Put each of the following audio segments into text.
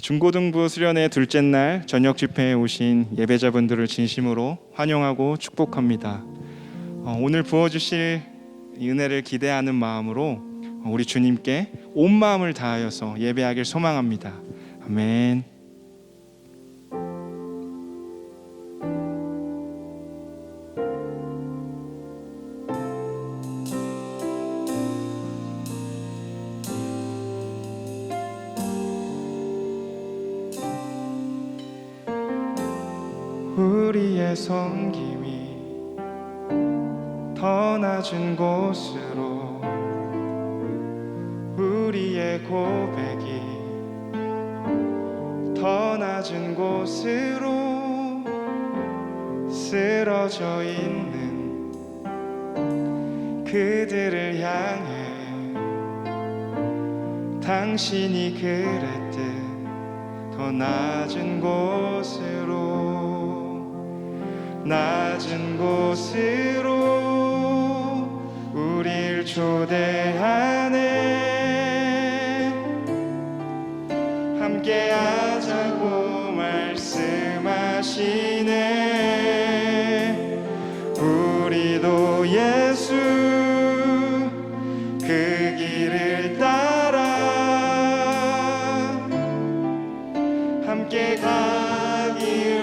중고등부 수련회 둘째 날 저녁 집회에 오신 예배자분들을 진심으로 환영하고 축복합니다. 오늘 부어주실 이 은혜를 기대하는 마음으로 우리 주님께 온 마음을 다하여서 예배하길 소망합니다. 아멘. 우리의 섬김이 더 낮은 곳으로, 우리의 고백이 더 낮은 곳으로 쓰러져 있는 그들을 향해 당신이 그랬듯 더 낮은 곳으로, 낮은 곳으로 우릴 초대하네. 함께하자고 말씀하시네. 우리도 예수 그 길을 따라 함께 가길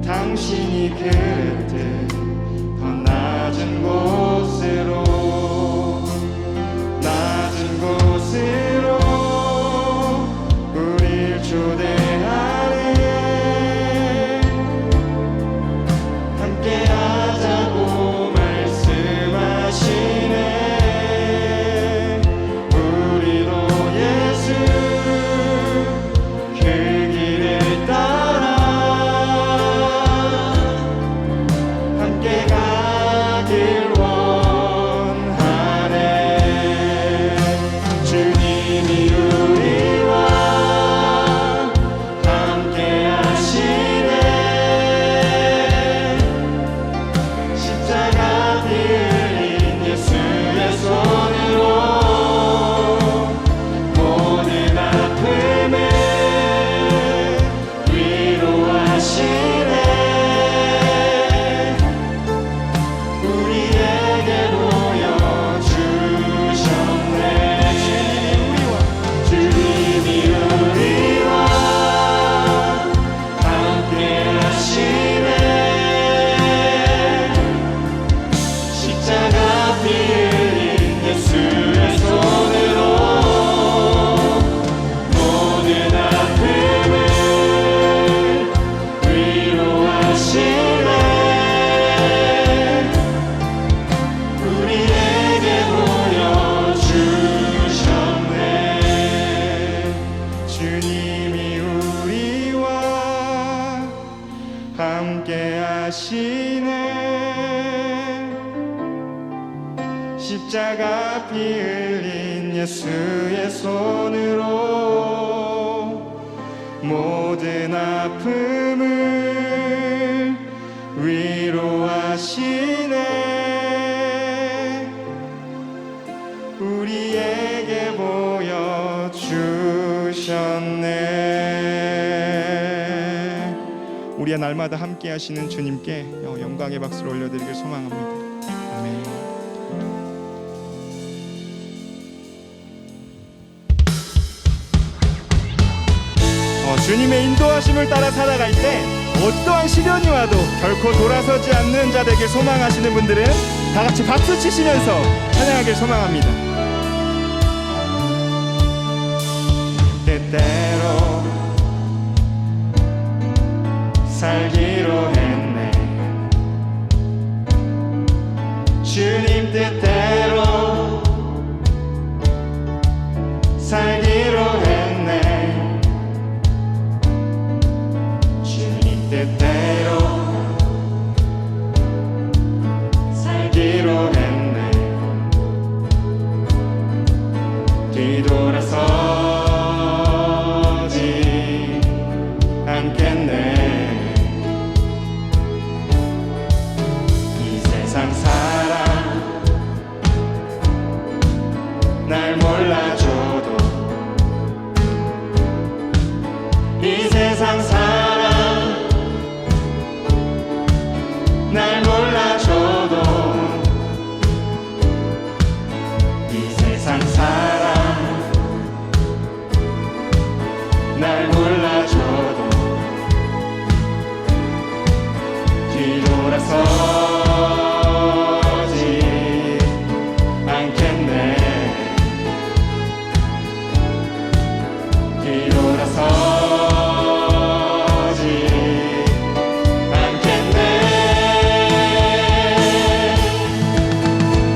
당신이 그랬듯 더 낮은 곳으로, 낮은 곳으로 우릴 초대하네. 함께하자고 말씀하시네. 우리도 예수 그 길을 따라 십자가 피 흘린 예수의 손으로 모든 아픔을 위로하시네. 우리에게 보여주셨네. 우리의 날마다 함께 하시는 주님께 영광의 박수를 올려드리길 소망합니다. 아멘. 주님의 인도하심을 따라 살아갈 때 어떠한 시련이 와도 결코 돌아서지 않는 자 되길 소망하시는 분들은 다 같이 박수 치시면서 찬양하길 소망합니다. 때때로 살기로 했네. 주님 뜻대로 살기로 했네. 주님 뜻대로 살기로 했네. 뒤돌아서지 않겠네. 이 세상 사람 날 몰라줘도, 이 세상 사람 날 몰라줘도, 이 세상 사람 날 몰라줘도 뒤돌아서지 않겠네. 뒤돌아서지 않겠네.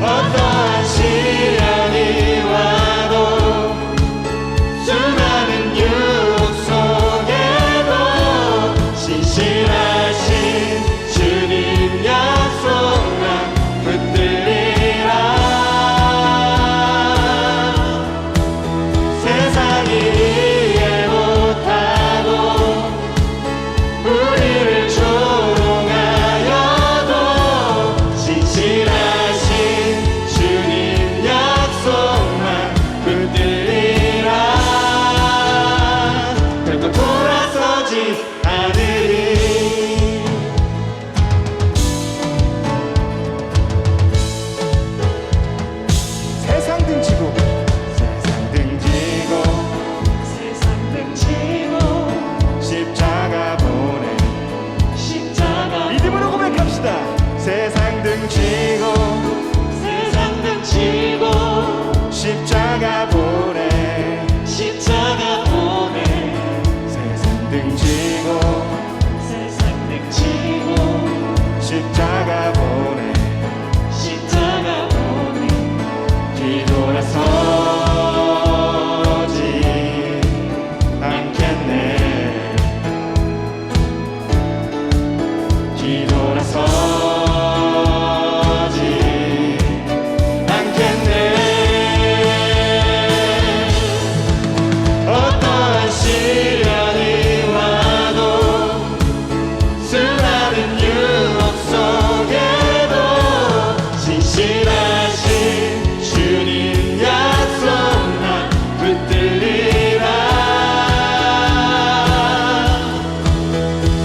어떠한 시련이 와도, 수많은 유혹 속에도 신실하신 주님 약속만 붙들리라. 세상이 이해 못하고 우리를 조롱하여도 신실하신 주님 약속만 붙들리라. 결코 돌아서지 않으리. 세상 등지고 세상 등지고 세상 등지고 십자가 보내. 십자가 믿음으로 고백합시다. 세상 등지고 세상 등지고 십자가 보내. 십자가 보내. 세상 등지고 세상 등지고 십자가 보내. 십자가 보내. 뒤돌아서지 않겠네. 뒤돌아서지 않겠네. 어떠한 시련이 와도, 수많은 유혹 속에도 신실하신 주님 약속만 붙들리라.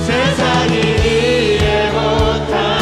세상이 이해 못하고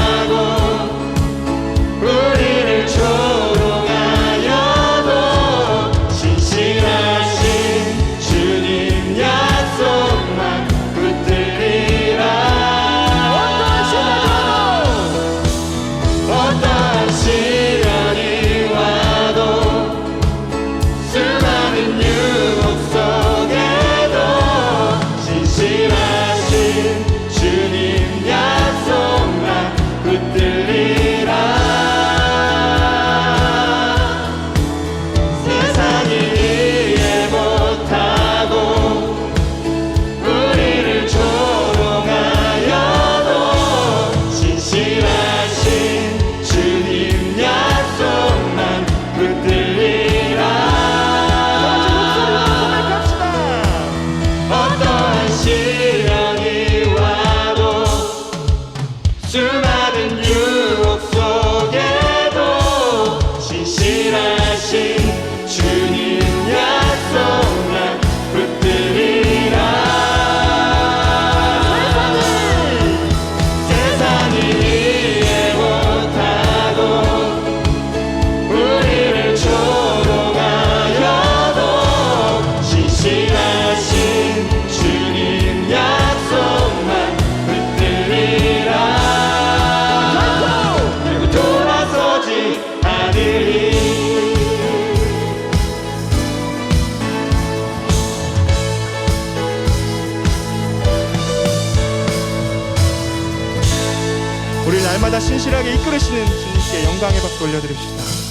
우리를 날마다 신실하게 이끌으시는 주님께 영광의 박수 올려드립시다.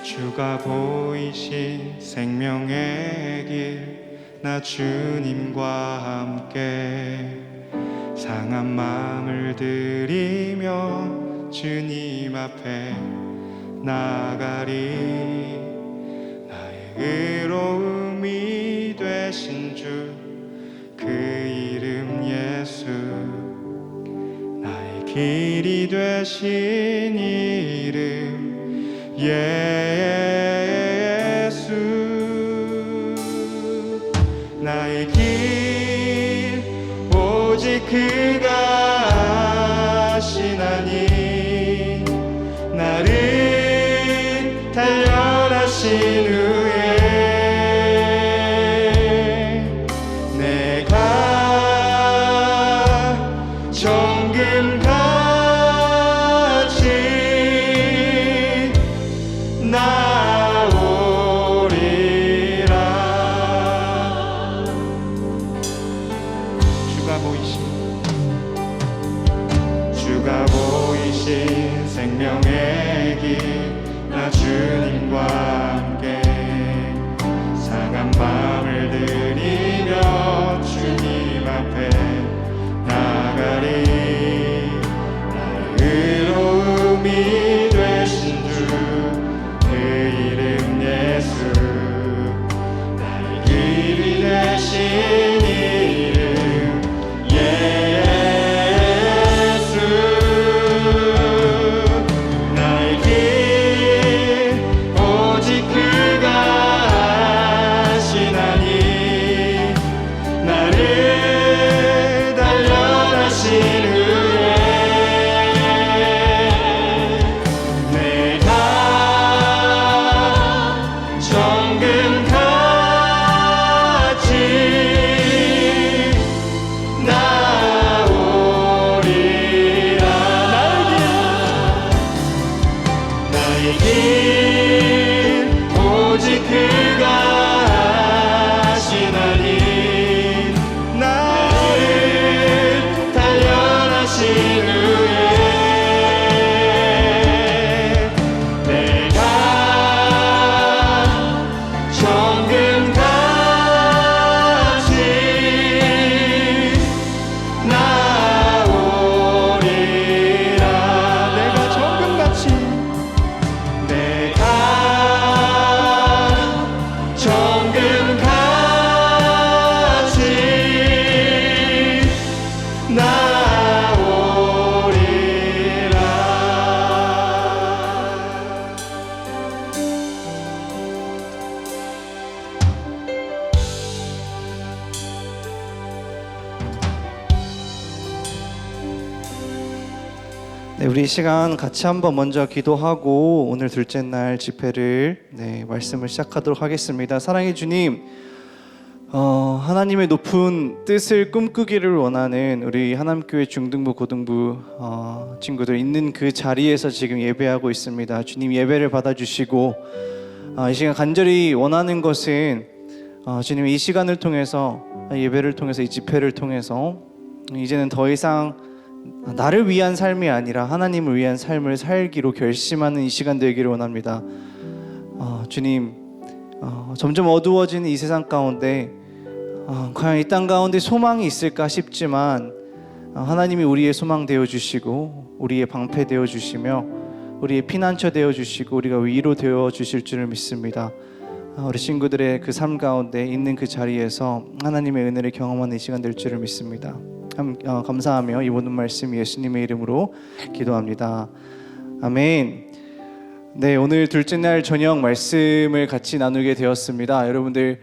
주가 보이신 생명의 길 나 주님과 함께 상한 마음을 들이며 주님 앞에 나가리. 나의 의로움이 되신 주 그 이름 예수 나의 길이 되신 이름 예수 나의 길 오직 그가 아시나니 나를 단련하신 후에 내가 정금같이 나오리라. 주가 보이신 생명의 길 나 주님과 함께 상한 마음을 들이며 주님 앞에 나가리. 나의 의로움이 되신 주 그 이름 예수 나의 길이 되신 이름 예수 나의 길 오직 그가 아시나니 나를 단련하신 후에 내가 정금같이 나오리라. 나의 길 오직 그가 아시나니 나를 단련하신 후에 내가 정금같이 나오리라. 내가 정금같이 내가 정금같이 나오리라. 네, 우리 이 시간 같이 한번 먼저 기도하고 오늘 둘째 날 집회를 말씀을 시작하도록 하겠습니다. 사랑의 주님, 하나님의 높은 뜻을 꿈꾸기를 원하는 우리 하남교회 중등부 고등부 친구들 있는 그 자리에서 지금 예배하고 있습니다. 주님 예배를 받아주시고 이 시간 간절히 원하는 것은 주님 이 시간을 통해서 예배를 통해서 이 집회를 통해서 이제는 더 이상 나를 위한 삶이 아니라 하나님을 위한 삶을 살기로 결심하는 이 시간 되기를 원합니다. 주님, 점점 어두워지는 이 세상 가운데 과연 이 땅 가운데 소망이 있을까 싶지만 하나님이 우리의 소망 되어주시고 우리의 방패 되어주시며 우리의 피난처 되어주시고 우리가 위로 되어주실 줄을 믿습니다. 우리 친구들의 그 삶 가운데 있는 그 자리에서 하나님의 은혜를 경험하는 이 시간 될 줄을 믿습니다. 감사하며 이 모든 말씀 예수님의 이름으로 기도합니다. 아멘. 네, 오늘 둘째 날 저녁 말씀을 같이 나누게 되었습니다. 여러분들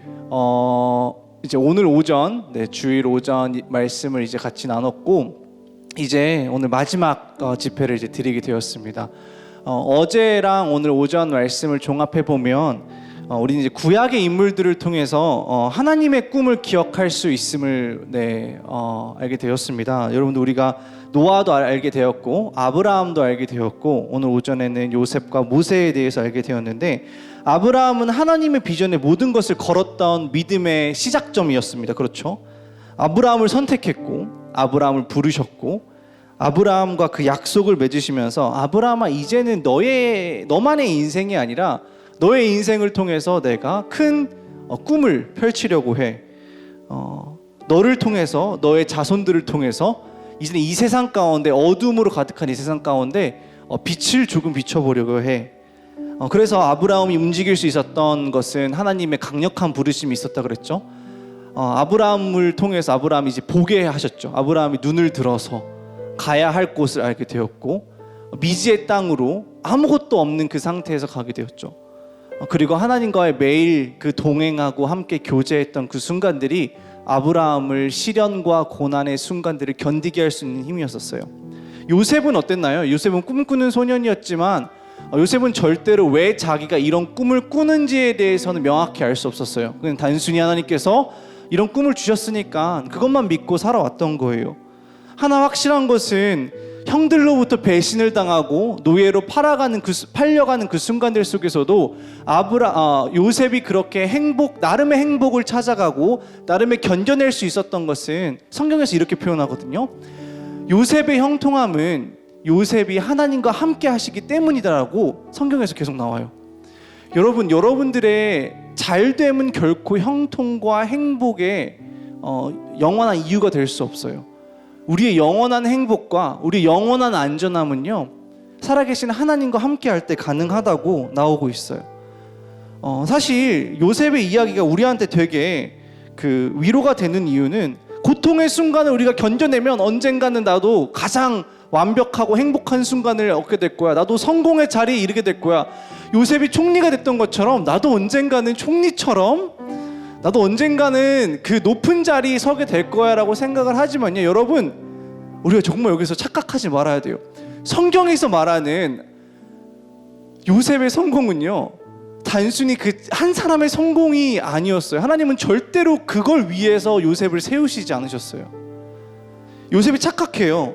이제 오늘 오전, 주일 오전 말씀을 이제 같이 나눴고 이제 오늘 마지막 집회를 이제 드리게 되었습니다. 어제랑 오늘 오전 말씀을 종합해 보면 우리는 이제 구약의 인물들을 통해서 하나님의 꿈을 기억할 수 있음을 알게 되었습니다. 여러분들 우리가 노아도 알게 되었고 아브라함도 알게 되었고 오늘 오전에는 요셉과 모세에 대해서 알게 되었는데 아브라함은 하나님의 비전에 모든 것을 걸었던 믿음의 시작점이었습니다. 그렇죠? 아브라함을 선택했고 아브라함을 부르셨고 아브라함과 그 약속을 맺으시면서 아브라함아 이제는 너만의 인생이 아니라 너의 인생을 통해서 내가 큰 꿈을 펼치려고 해. 너를 통해서 너의 자손들을 통해서 이제는 이 세상 가운데 어둠으로 가득한 이 세상 가운데 빛을 조금 비춰보려고 해. 그래서 아브라함이 움직일 수 있었던 것은 하나님의 강력한 부르심이 있었다 그랬죠. 아브라함을 통해서 아브라함이 이제 보게 하셨죠. 아브라함이 눈을 들어서 가야 할 곳을 알게 되었고 미지의 땅으로 아무것도 없는 그 상태에서 가게 되었죠. 그리고 하나님과의 매일 그 동행하고 함께 교제했던 그 순간들이 아브라함을 시련과 고난의 순간들을 견디게 할 수 있는 힘이었었어요. 요셉은 어땠나요? 요셉은 꿈꾸는 소년이었지만 요셉은 절대로 왜 자기가 이런 꿈을 꾸는지에 대해서는 명확히 알 수 없었어요. 그냥 단순히 하나님께서 이런 꿈을 주셨으니까 그것만 믿고 살아왔던 거예요. 하나 확실한 것은 형들로부터 배신을 당하고 노예로 팔려가는 그 순간들 속에서도 요셉이 그렇게 나름의 행복을 찾아가고 나름의 견뎌낼 수 있었던 것은 성경에서 이렇게 표현하거든요. 요셉의 형통함은 요셉이 하나님과 함께 하시기 때문이다라고 성경에서 계속 나와요. 여러분들의 잘됨은 결코 형통과 행복의 영원한 이유가 될 수 없어요. 우리의 영원한 행복과 우리의 영원한 안전함은요 살아계신 하나님과 함께 할 때 가능하다고 나오고 있어요. 사실 요셉의 이야기가 우리한테 되게 위로가 되는 이유는 고통의 순간을 우리가 견뎌내면 언젠가는 나도 가장 완벽하고 행복한 순간을 얻게 될 거야. 나도 성공의 자리에 이르게 될 거야. 요셉이 총리가 됐던 것처럼 나도 언젠가는 총리처럼 나도 언젠가는 그 높은 자리에 서게 될 거야 라고 생각을 하지만요 여러분 우리가 정말 여기서 착각하지 말아야 돼요. 성경에서 말하는 요셉의 성공은요 단순히 그 한 사람의 성공이 아니었어요. 하나님은 절대로 그걸 위해서 요셉을 세우시지 않으셨어요. 요셉이 착각해요.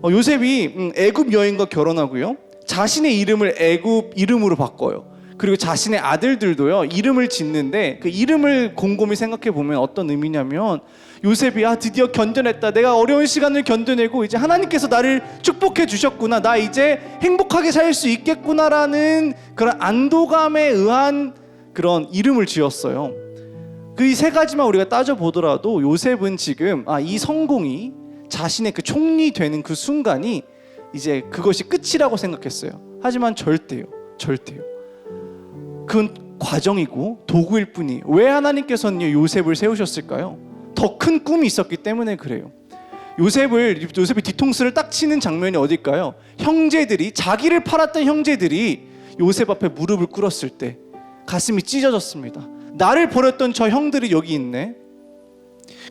요셉이 애굽 여인과 결혼하고요 자신의 이름을 애굽 이름으로 바꿔요. 그리고 자신의 아들들도요 이름을 짓는데 그 이름을 곰곰이 생각해 보면 어떤 의미냐면 요셉이 드디어 견뎌냈다. 내가 어려운 시간을 견뎌내고 이제 하나님께서 나를 축복해 주셨구나. 나 이제 행복하게 살 수 있겠구나라는 그런 안도감에 의한 그런 이름을 지었어요. 그 세 가지만 우리가 따져보더라도 요셉은 지금 이 성공이 자신의 그 총리 되는 그 순간이 이제 그것이 끝이라고 생각했어요. 하지만 절대요. 그건 과정이고 도구일 뿐이에요. 왜 하나님께서는 요셉을 세우셨을까요? 더 큰 꿈이 있었기 때문에 그래요. 요셉이 뒤통수를 딱 치는 장면이 어딜까요? 자기를 팔았던 형제들이 요셉 앞에 무릎을 꿇었을 때 가슴이 찢어졌습니다. 나를 버렸던 저 형들이 여기 있네.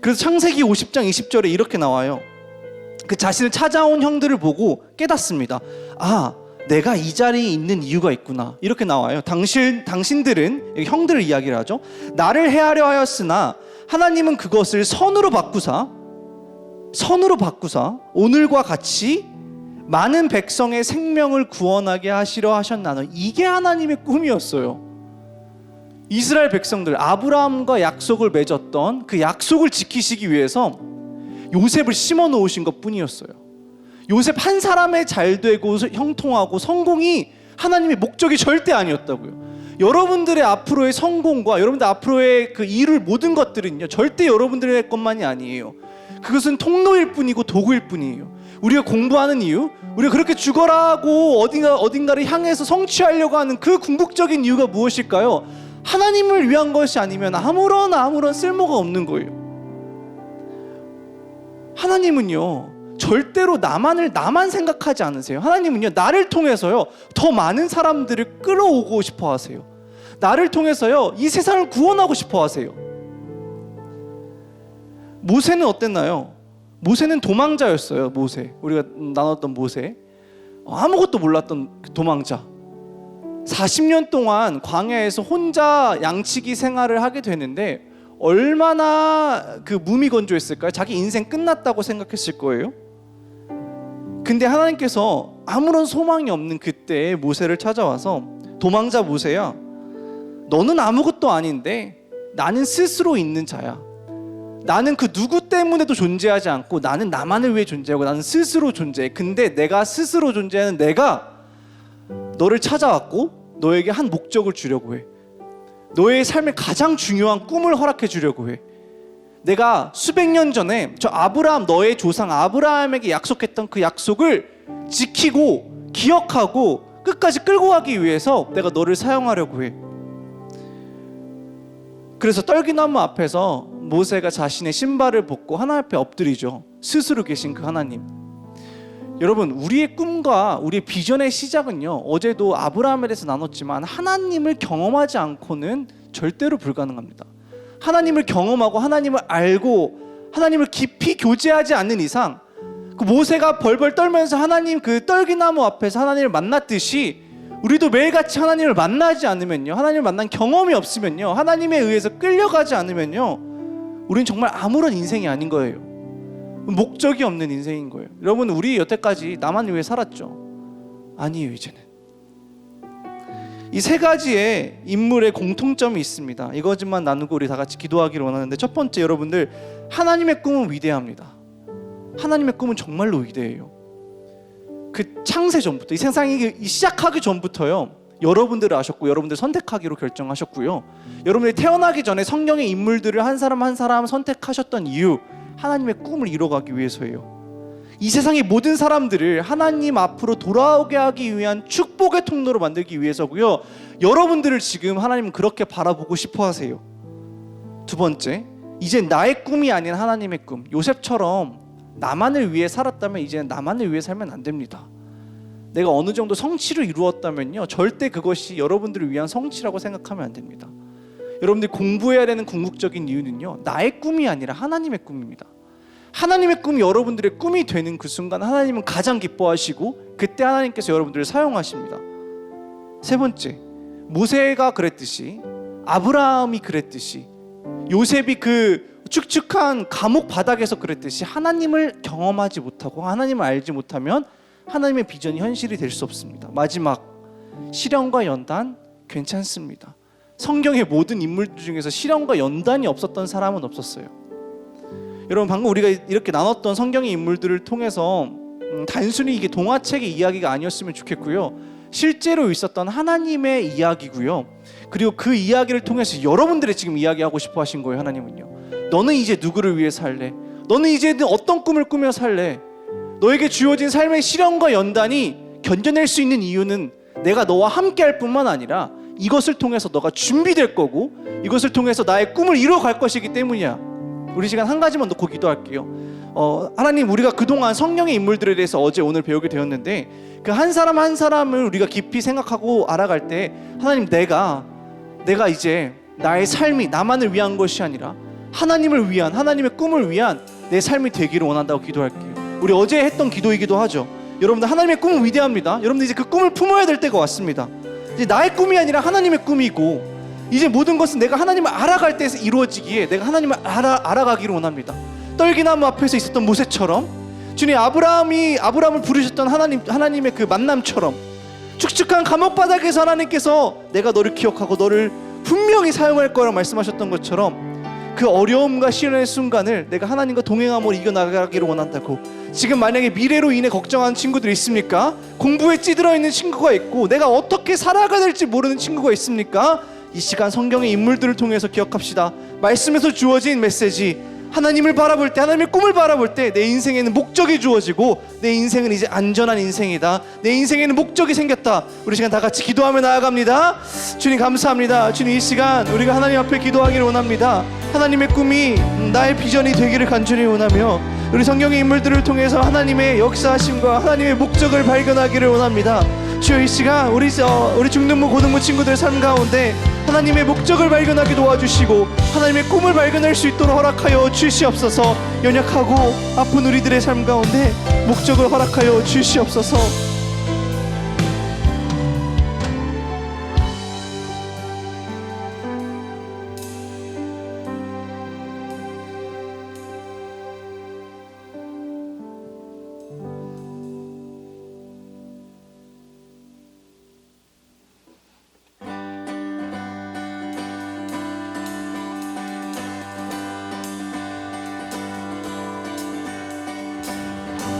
그래서 창세기 50장 20절에 이렇게 나와요. 그 자신을 찾아온 형들을 보고 깨닫습니다. 내가 이 자리에 있는 이유가 있구나. 이렇게 나와요. 당신들은 형들을 이야기를 하죠. 나를 해하려 하였으나 하나님은 그것을 선으로 바꾸사 오늘과 같이 많은 백성의 생명을 구원하게 하시려 하셨나니 이게 하나님의 꿈이었어요. 이스라엘 백성들 아브라함과 약속을 맺었던 그 약속을 지키시기 위해서 요셉을 심어 놓으신 것 뿐이었어요. 요셉 한 사람의 잘되고 형통하고 성공이 하나님의 목적이 절대 아니었다고요. 여러분들의 앞으로의 성공과 여러분들 앞으로의 그 이룰 모든 것들은요 절대 여러분들의 것만이 아니에요. 그것은 통로일 뿐이고 도구일 뿐이에요. 우리가 공부하는 이유, 우리가 그렇게 죽어라 하고 어딘가를 향해서 성취하려고 하는 그 궁극적인 이유가 무엇일까요? 하나님을 위한 것이 아니면 아무런 쓸모가 없는 거예요. 하나님은요 절대로 나만 생각하지 않으세요. 하나님은요 나를 통해서요 더 많은 사람들을 끌어오고 싶어 하세요. 나를 통해서요 이 세상을 구원하고 싶어 하세요. 모세는 어땠나요? 모세는 도망자였어요. 우리가 나눴던 모세, 아무것도 몰랐던 도망자. 40년 동안 광야에서 혼자 양치기 생활을 하게 되는데 얼마나 그 무미건조했을까요? 자기 인생 끝났다고 생각했을 거예요. 근데 하나님께서 아무런 소망이 없는 그때에 모세를 찾아와서 도망자 모세야, 너는 아무것도 아닌데 나는 스스로 있는 자야. 나는 그 누구 때문에도 존재하지 않고 나는 나만을 위해 존재하고 나는 스스로 존재해. 근데 내가 스스로 존재하는 내가 너를 찾아왔고 너에게 한 목적을 주려고 해. 너의 삶의 가장 중요한 꿈을 허락해 주려고 해. 내가 수백 년 전에 저 아브라함, 너의 조상 아브라함에게 약속했던 그 약속을 지키고 기억하고 끝까지 끌고 가기 위해서 내가 너를 사용하려고 해. 그래서 떨기나무 앞에서 모세가 자신의 신발을 벗고 하나님 앞에 엎드리죠. 스스로 계신 그 하나님. 여러분, 우리의 꿈과 우리의 비전의 시작은요, 어제도 아브라함에 대해서 나눴지만 하나님을 경험하지 않고는 절대로 불가능합니다. 하나님을 경험하고 하나님을 알고 하나님을 깊이 교제하지 않는 이상, 그 모세가 벌벌 떨면서 하나님 그 떨기나무 앞에서 하나님을 만났듯이 우리도 매일같이 하나님을 만나지 않으면요, 하나님을 만난 경험이 없으면요, 하나님에 의해서 끌려가지 않으면요, 우린 정말 아무런 인생이 아닌 거예요. 목적이 없는 인생인 거예요. 여러분, 우리 여태까지 나만 위해 살았죠? 아니에요. 이제는 이 세 가지의 인물의 공통점이 있습니다. 이것만 나누고 우리 다 같이 기도하기를 원하는데, 첫 번째, 여러분들, 하나님의 꿈은 위대합니다. 하나님의 꿈은 정말로 위대해요. 그 창세 전부터, 이 세상이 시작하기 전부터요, 여러분들을 아셨고 여러분들 선택하기로 결정하셨고요, 여러분들이 태어나기 전에 성경의 인물들을 한 사람 한 사람 선택하셨던 이유, 하나님의 꿈을 이뤄가기 위해서예요. 이 세상의 모든 사람들을 하나님 앞으로 돌아오게 하기 위한 축복의 통로로 만들기 위해서고요, 여러분들을 지금 하나님은 그렇게 바라보고 싶어 하세요. 두 번째, 이제 나의 꿈이 아닌 하나님의 꿈. 요셉처럼 나만을 위해 살았다면 이제는 나만을 위해 살면 안 됩니다. 내가 어느 정도 성취를 이루었다면요, 절대 그것이 여러분들을 위한 성취라고 생각하면 안 됩니다. 여러분들이 공부해야 되는 궁극적인 이유는요, 나의 꿈이 아니라 하나님의 꿈입니다. 하나님의 꿈이 여러분들의 꿈이 되는 그 순간 하나님은 가장 기뻐하시고 그때 하나님께서 여러분들을 사용하십니다. 세 번째, 모세가 그랬듯이, 아브라함이 그랬듯이, 요셉이 그 축축한 감옥 바닥에서 그랬듯이 하나님을 경험하지 못하고 하나님을 알지 못하면 하나님의 비전이 현실이 될 수 없습니다. 마지막, 시련과 연단 괜찮습니다. 성경의 모든 인물들 중에서 시련과 연단이 없었던 사람은 없었어요. 여러분, 방금 우리가 이렇게 나눴던 성경의 인물들을 통해서 단순히 이게 동화책의 이야기가 아니었으면 좋겠고요, 실제로 있었던 하나님의 이야기고요, 그리고 그 이야기를 통해서 여러분들이 지금 이야기하고 싶어 하신 거예요. 하나님은요, 너는 이제 누구를 위해 살래? 너는 이제 어떤 꿈을 꾸며 살래? 너에게 주어진 삶의 시련과 연단이 견뎌낼 수 있는 이유는 내가 너와 함께 할 뿐만 아니라 이것을 통해서 너가 준비될 거고 이것을 통해서 나의 꿈을 이뤄갈 것이기 때문이야. 우리 시간 한 가지만 놓고 기도할게요. 하나님, 우리가 그동안 성령의 인물들에 대해서 어제 오늘 배우게 되었는데 그 한 사람 한 사람을 우리가 깊이 생각하고 알아갈 때, 하나님, 내가 이제 나의 삶이 나만을 위한 것이 아니라 하나님을 위한, 하나님의 꿈을 위한 내 삶이 되기를 원한다고 기도할게요. 우리 어제 했던 기도이기도 하죠. 여러분들, 하나님의 꿈은 위대합니다. 여러분들 이제 그 꿈을 품어야 될 때가 왔습니다. 이제 나의 꿈이 아니라 하나님의 꿈이고, 이제 모든 것은 내가 하나님을 알아갈 때에서 이루어지기에 내가 하나님을 알아가기를 원합니다. 떨기나무 앞에서 있었던 모세처럼, 주님, 아브라함을 부르셨던 하나님의 그 만남처럼, 축축한 감옥바닥에서 하나님께서 내가 너를 기억하고 너를 분명히 사용할 거라고 말씀하셨던 것처럼 그 어려움과 시련의 순간을 내가 하나님과 동행함으로 이겨나가기를 원한다고. 지금 만약에 미래로 인해 걱정하는 친구들이 있습니까? 공부에 찌들어 있는 친구가 있고 내가 어떻게 살아가야 될지 모르는 친구가 있습니까? 이 시간 성경의 인물들을 통해서 기억합시다. 말씀에서 주어진 메시지, 하나님을 바라볼 때, 하나님의 꿈을 바라볼 때 내 인생에는 목적이 주어지고 내 인생은 이제 안전한 인생이다. 내 인생에는 목적이 생겼다. 우리 시간 다 같이 기도하며 나아갑니다. 주님, 감사합니다. 주님, 이 시간 우리가 하나님 앞에 기도하기를 원합니다. 하나님의 꿈이 나의 비전이 되기를 간절히 원하며 우리 성경의 인물들을 통해서 하나님의 역사하심과 하나님의 목적을 발견하기를 원합니다. 주여, 이 시간 우리 중등부 고등부 친구들 삶 가운데 하나님의 목적을 발견하게 도와주시고 하나님의 꿈을 발견할 수 있도록 허락하여 주시옵소서. 연약하고 아픈 우리들의 삶 가운데 목적을 허락하여 주시옵소서.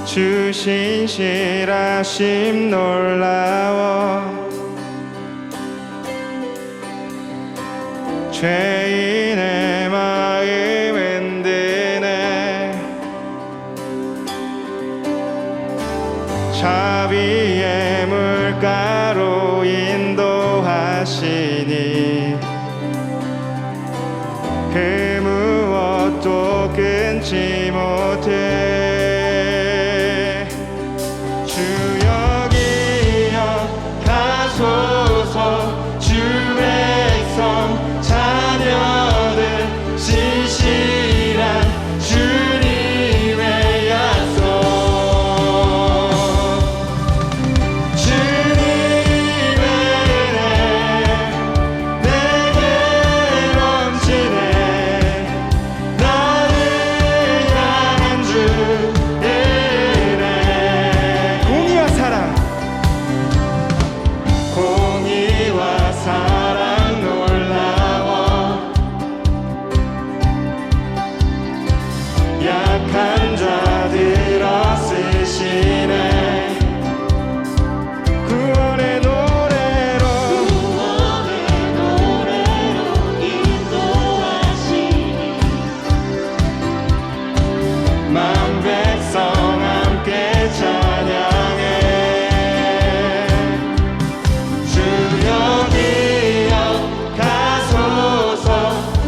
주신 실하심 놀라워 죄인의 마음 흔드네 자비의 물가로 인도하시니 그 무엇도 끊지 못해 주여 기억하소서 주 백성 자녀들 신실한 주님의 약속 주님의 은혜 내게 넘치네 나를 향한 주 은혜 공의와 사랑 공의와 사랑 놀라워 약한 자들어 쓰시네 구원의 노래로 인도하시니 만 백성 함께 찬양해 주여 기억하소서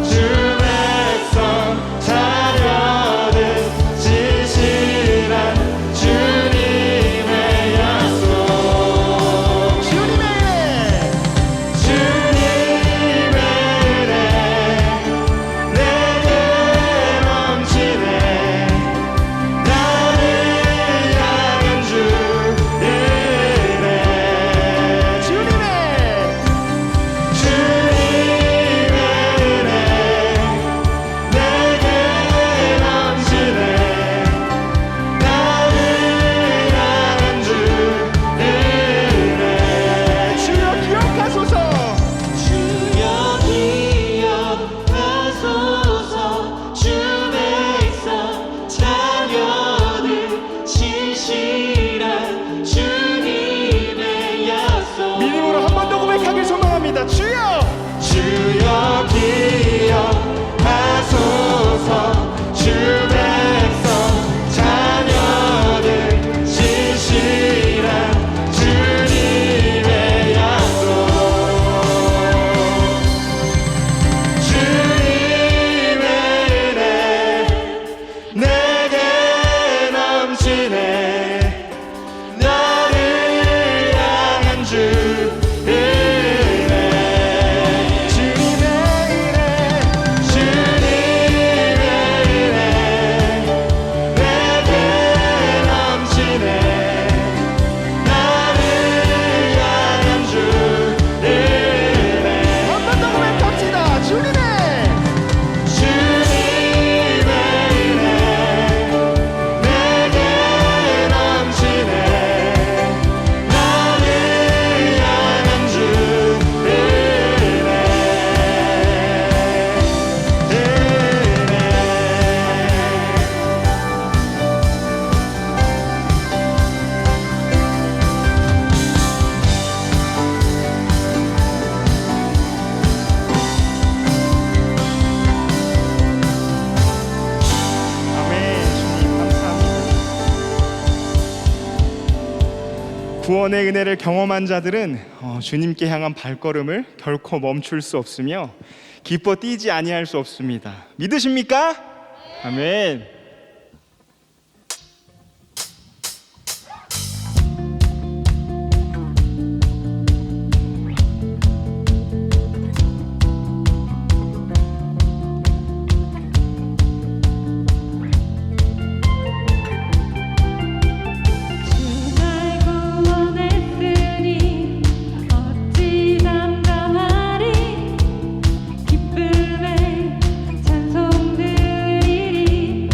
주 백성 자녀들 진실한 주님의 약속 주님의 은혜 내게 넘치네 나를 향한 주 은혜 주님의 은혜 내게 넘치네 나를 향한 주 은혜 주여 기억하소서 주여 기억하소서 주 백성 자녀들 신실한 주님의 약속 믿음으로 한 번 더 고백하길 소망합니다 주여 기억하소서 주 백성 자녀들 신실한 주님의 약속 주님의 은혜 내게 넘치네 나를 향한 주 은혜 주님의 은혜 내게 넘치네 나를 향한 주 은혜 한 번 더 고백합시다 주님의 은혜 내게 넘치네 나를 향한 주 은혜 아멘 주님 감사합니다 구원의 은혜를 경험한 자들은 주님께 향한 발걸음을 결코 멈출 수 없으며 기뻐 뛰지 아니할 수 없습니다. 믿으십니까? 아멘. 주날 구원했으니 어찌 담담하리 기쁨에 찬송 드리리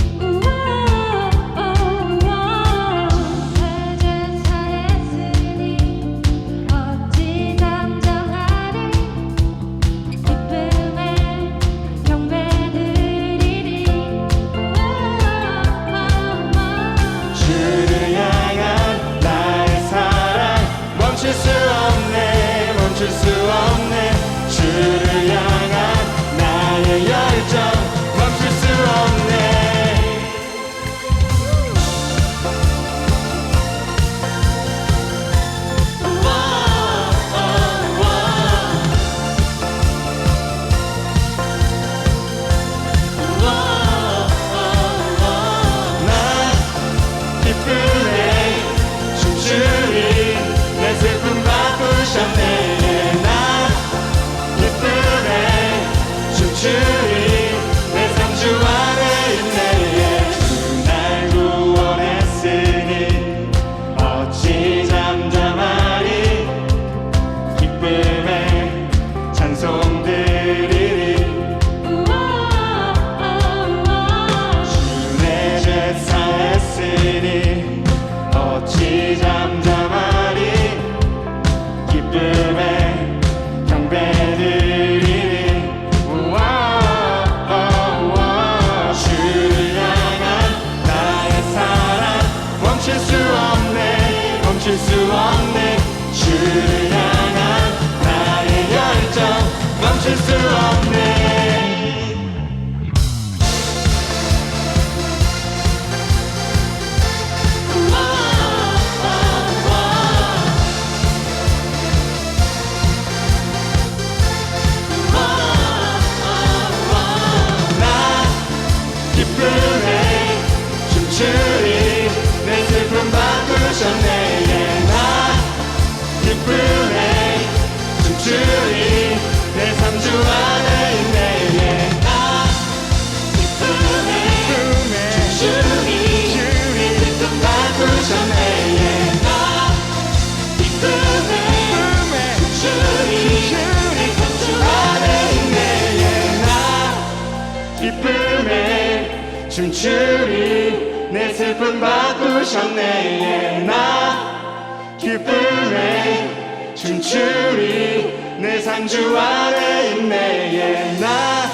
춤추리 내 슬픔 바꾸셨네. 나 기쁨에 춤추리 내 상주 안에 있네. 나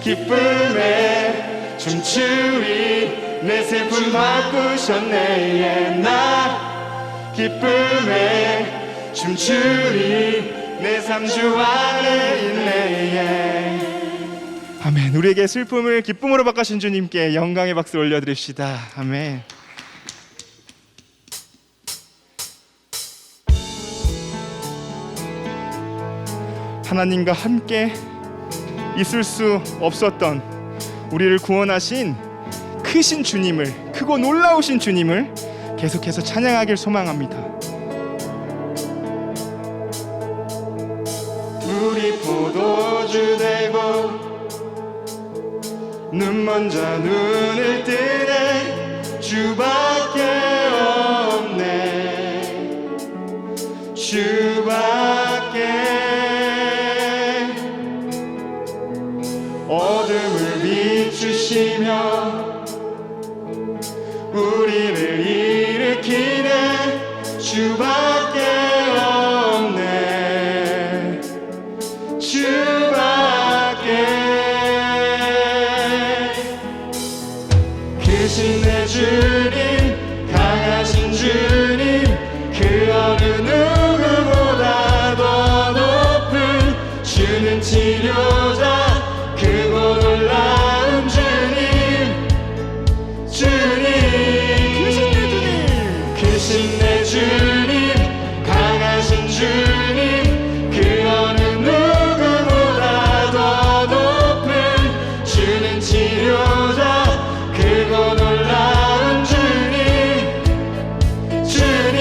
기쁨에 춤추리 내 슬픔 바꾸셨네. 나 기쁨에 춤추리 내 상주 안에 있네. 아멘. 우리에게 슬픔을 기쁨으로 바꾸신 주님께 영광의 박수 올려드립시다. 아멘. 하나님과 함께 있을 수 없었던 우리를 구원하신 크신 주님을, 크고 놀라우신 주님을 계속해서 찬양하길 소망합니다. 우리 포도주 되고 눈 먼저 눈을 뜨네. 주밖에 없네. 주밖에. 어둠을 비추시며 우리를 일으키네. 주밖에 없네. 주밖에. 크신 내 주님, 강하신 주님, 그 어느 누구보다 더 높은 주는 치료자, 크고 놀라운 주님. 주님, 크신 내 주님, 강하신 주님, 그 어느 누구보다 더 높은 주는 치료자, 크고 놀라운 주님. 주님.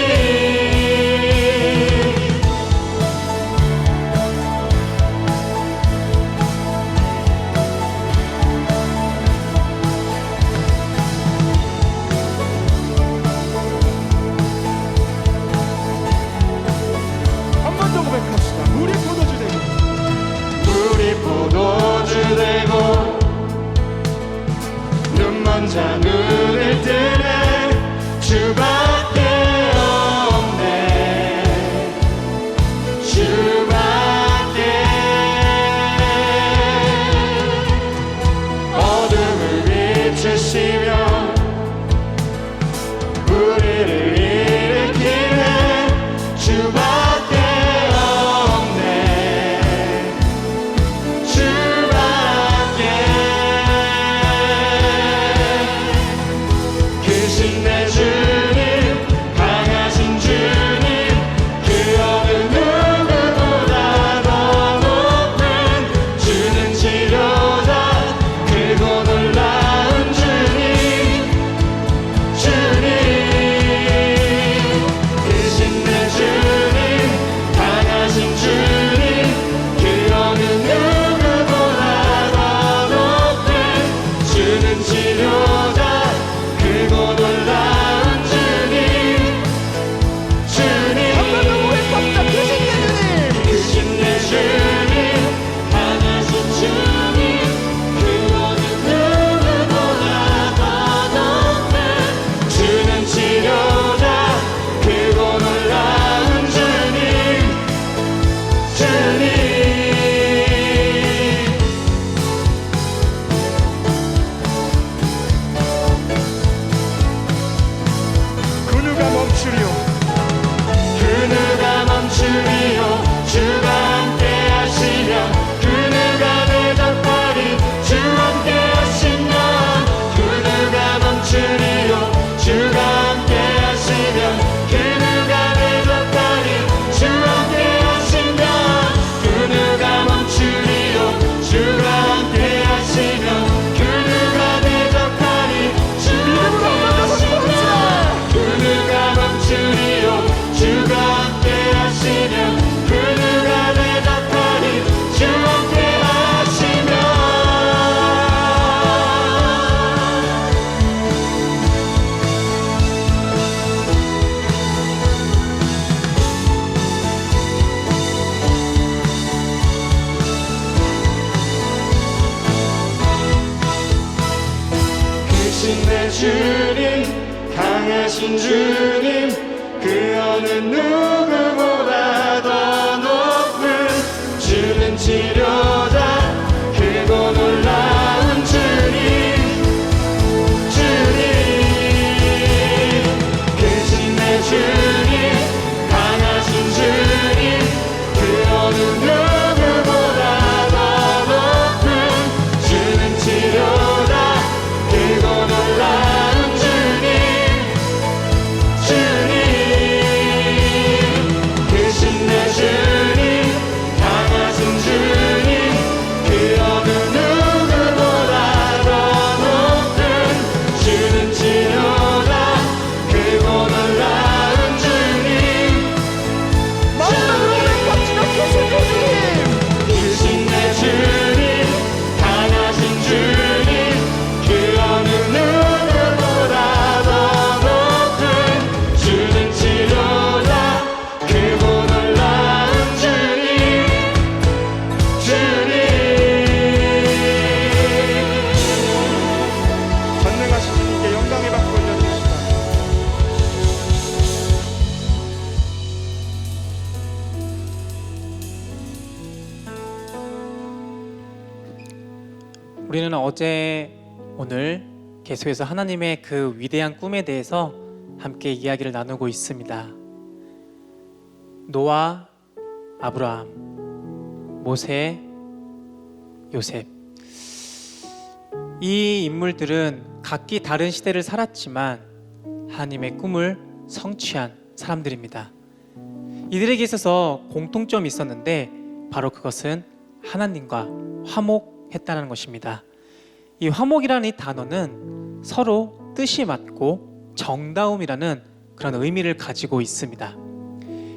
강하신 주님 그 어느 누구보다 더 높은 주는 치료자 크고 놀라운 주님 크신 내 주님 강하신 주님 그 어느 누구보다 더 높은 주는 치료자 크고 놀라운 크신 내 주님 강하신 주님 그 어느 누구보다 더 높은 주는 치료자 크고 놀라운 크신 내 주님 강하신 주님 그 어느 누구보다 더 높은 주는 치료자 크고 놀라운 전능하신 주님께 영광의 박수 올려드립시다. 우리는 어제 오늘 계속해서 하나님의 그 위대한 꿈에 대해서 함께 이야기를 나누고 있습니다. 노아, 아브라함, 모세, 요셉, 이 인물들은 각기 다른 시대를 살았지만 하나님의 꿈을 성취한 사람들입니다. 이들에게 있어서 공통점이 있었는데 바로 그것은 하나님과 화목했다는 것입니다. 이 화목이라는 이 단어는 서로 뜻이 맞고 정다움이라는 그런 의미를 가지고 있습니다.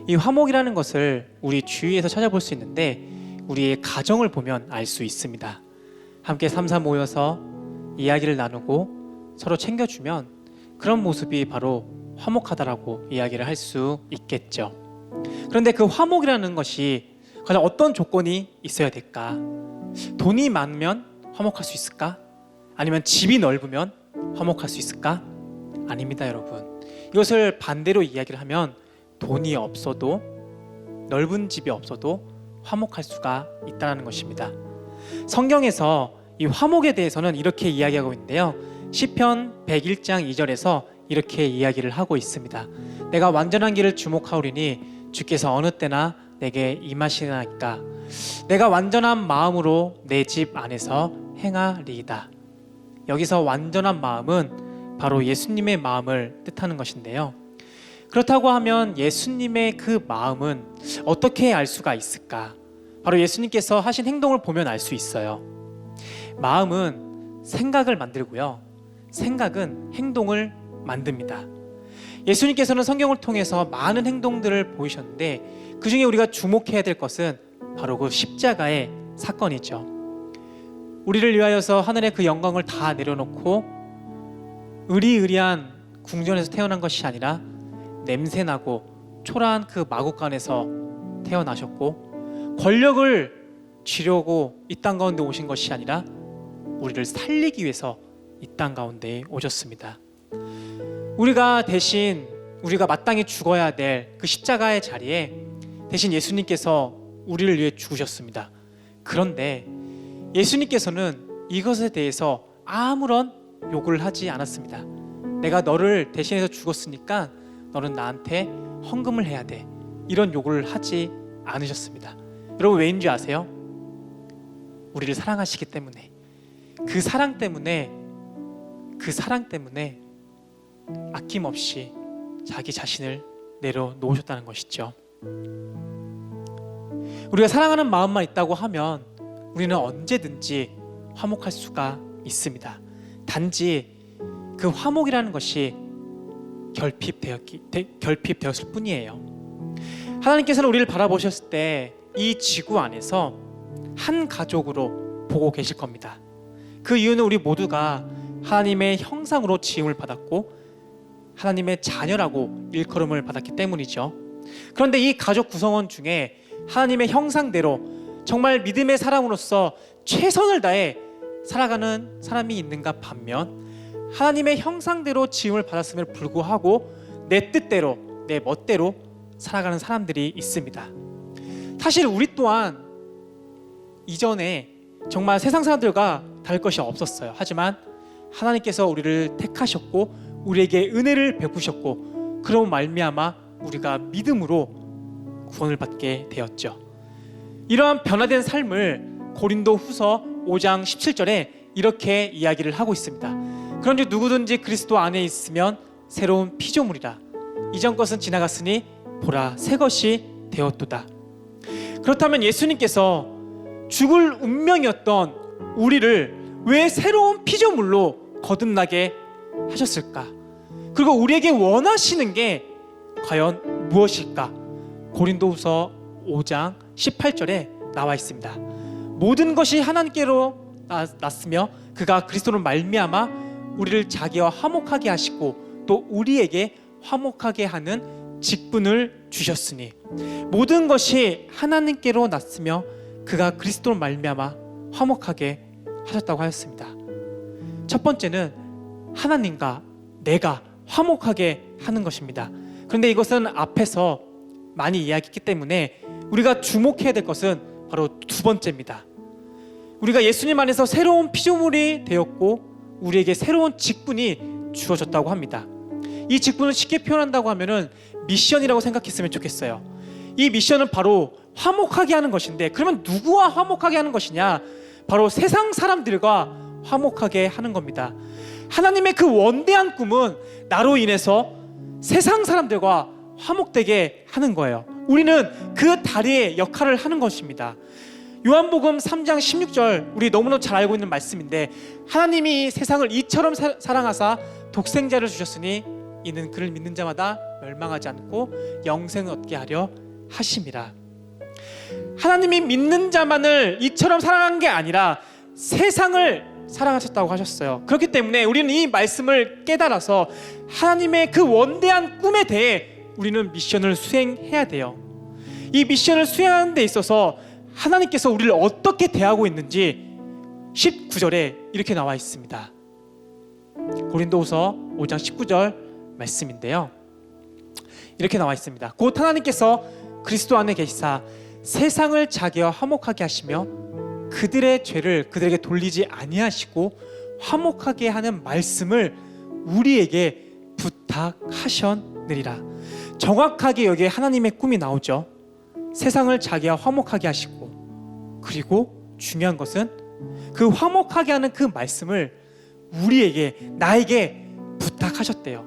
이 화목이라는 것을 우리 주위에서 찾아볼 수 있는데 우리의 가정을 보면 알 수 있습니다. 함께 삼삼 모여서 이야기를 나누고 서로 챙겨주면 그런 모습이 바로 화목하다라고 이야기를 할 수 있겠죠. 그런데 그 화목이라는 것이 과연 어떤 조건이 있어야 될까? 돈이 많으면 화목할 수 있을까? 아니면 집이 넓으면 화목할 수 있을까? 아닙니다, 여러분. 이것을 반대로 이야기를 하면 돈이 없어도 넓은 집이 없어도 화목할 수가 있다는 것입니다. 성경에서 이 화목에 대해서는 이렇게 이야기하고 있는데요. 시편 101장 2절에서 이렇게 이야기를 하고 있습니다. 내가 완전한 길을 주목하오리니 주께서 어느 때나 내게 임하시나이까. 내가 완전한 마음으로 내 집 안에서 행하리이다. 여기서 완전한 마음은 바로 예수님의 마음을 뜻하는 것인데요. 그렇다고 하면 예수님의 그 마음은 어떻게 알 수가 있을까? 바로 예수님께서 하신 행동을 보면 알 수 있어요. 마음은 생각을 만들고요. 생각은 행동을 만듭니다. 예수님께서는 성경을 통해서 많은 행동들을 보이셨는데 그 중에 우리가 주목해야 될 것은 바로 그 십자가의 사건이죠. 우리를 위하여서 하늘의 그 영광을 다 내려놓고 의리의리한 궁전에서 태어난 것이 아니라 냄새나고 초라한 그 마구간에서 태어나셨고 권력을 쥐려고 이 땅 가운데 오신 것이 아니라 우리를 살리기 위해서 이 땅 가운데 오셨습니다. 우리가 마땅히 죽어야 될 그 십자가의 자리에 대신 예수님께서 우리를 위해 죽으셨습니다. 그런데 예수님께서는 이것에 대해서 아무런 요구를 하지 않았습니다. 내가 너를 대신해서 죽었으니까 너는 나한테 헌금을 해야 돼. 이런 요구를 하지 않으셨습니다. 여러분 왜인지 아세요? 우리를 사랑하시기 때문에, 그 사랑 때문에 아낌없이 자기 자신을 내려놓으셨다는 것이죠. 우리가 사랑하는 마음만 있다고 하면 우리는 언제든지 화목할 수가 있습니다. 단지 그 화목이라는 것이 결핍되었을 뿐이에요. 하나님께서는 우리를 바라보셨을 때 이 지구 안에서 한 가족으로 보고 계실 겁니다. 그 이유는 우리 모두가 하나님의 형상으로 지음을 받았고 하나님의 자녀라고 일컬음을 받았기 때문이죠. 그런데 이 가족 구성원 중에 하나님의 형상대로 정말 믿음의 사람으로서 최선을 다해 살아가는 사람이 있는가 반면 하나님의 형상대로 지음을 받았음에도 불구하고 내 뜻대로, 내 멋대로 살아가는 사람들이 있습니다. 사실 우리 또한 이전에 정말 세상 사람들과 다를 것이 없었어요. 하지만 하나님께서 우리를 택하셨고 우리에게 은혜를 베푸셨고 그로 말미암아 우리가 믿음으로 구원을 받게 되었죠. 이러한 변화된 삶을 고린도후서 5장 17절에 이렇게 이야기를 하고 있습니다. 그런즉 누구든지 그리스도 안에 있으면 새로운 피조물이라. 이전 것은 지나갔으니 보라 새 것이 되었도다. 그렇다면 예수님께서 죽을 운명이었던 우리를 왜 새로운 피조물로 거듭나게 하셨을까? 그리고 우리에게 원하시는 게 과연 무엇일까? 고린도후서 5장 18절에 나와 있습니다. 모든 것이 하나님께로 났으며 그가 그리스도로 말미암아 우리를 자기와 화목하게 하시고 또 우리에게 화목하게 하는 직분을 주셨으니 모든 것이 하나님께로 났으며 그가 그리스도로 말미암아 화목하게 하셨다고 하였습니다. 첫 번째는 하나님과 내가 화목하게 하는 것입니다. 그런데 이것은 앞에서 많이 이야기했기 때문에 우리가 주목해야 될 것은 바로 두 번째입니다. 우리가 예수님 안에서 새로운 피조물이 되었고 우리에게 새로운 직분이 주어졌다고 합니다. 이 직분을 쉽게 표현한다고 하면은 미션이라고 생각했으면 좋겠어요. 이 미션은 바로 화목하게 하는 것인데, 그러면 누구와 화목하게 하는 것이냐? 바로 세상 사람들과 화목하게 하는 겁니다. 하나님의 그 원대한 꿈은 나로 인해서 세상 사람들과 화목되게 하는 거예요. 우리는 그 다리의 역할을 하는 것입니다. 요한복음 3장 16절, 우리 너무나 잘 알고 있는 말씀인데, 하나님이 세상을 이처럼 사랑하사 독생자를 주셨으니 이는 그를 믿는 자마다 멸망하지 않고 영생을 얻게 하려 하심이라. 하나님이 믿는 자만을 이처럼 사랑한 게 아니라 세상을 사랑하셨다고 하셨어요. 그렇기 때문에 우리는 이 말씀을 깨달아서 하나님의 그 원대한 꿈에 대해 우리는 미션을 수행해야 돼요. 이 미션을 수행하는 데 있어서 하나님께서 우리를 어떻게 대하고 있는지 19절에 이렇게 나와 있습니다. 고린도후서 5장 19절 말씀인데요, 이렇게 나와 있습니다. 곧 하나님께서 그리스도 안에 계시사 세상을 자기와 화목하게 하시며 그들의 죄를 그들에게 돌리지 아니하시고 화목하게 하는 말씀을 우리에게 부탁하셨느니라. 정확하게 여기에 하나님의 꿈이 나오죠. 세상을 자기와 화목하게 하시고, 그리고 중요한 것은 그 화목하게 하는 그 말씀을 우리에게, 나에게 부탁하셨대요.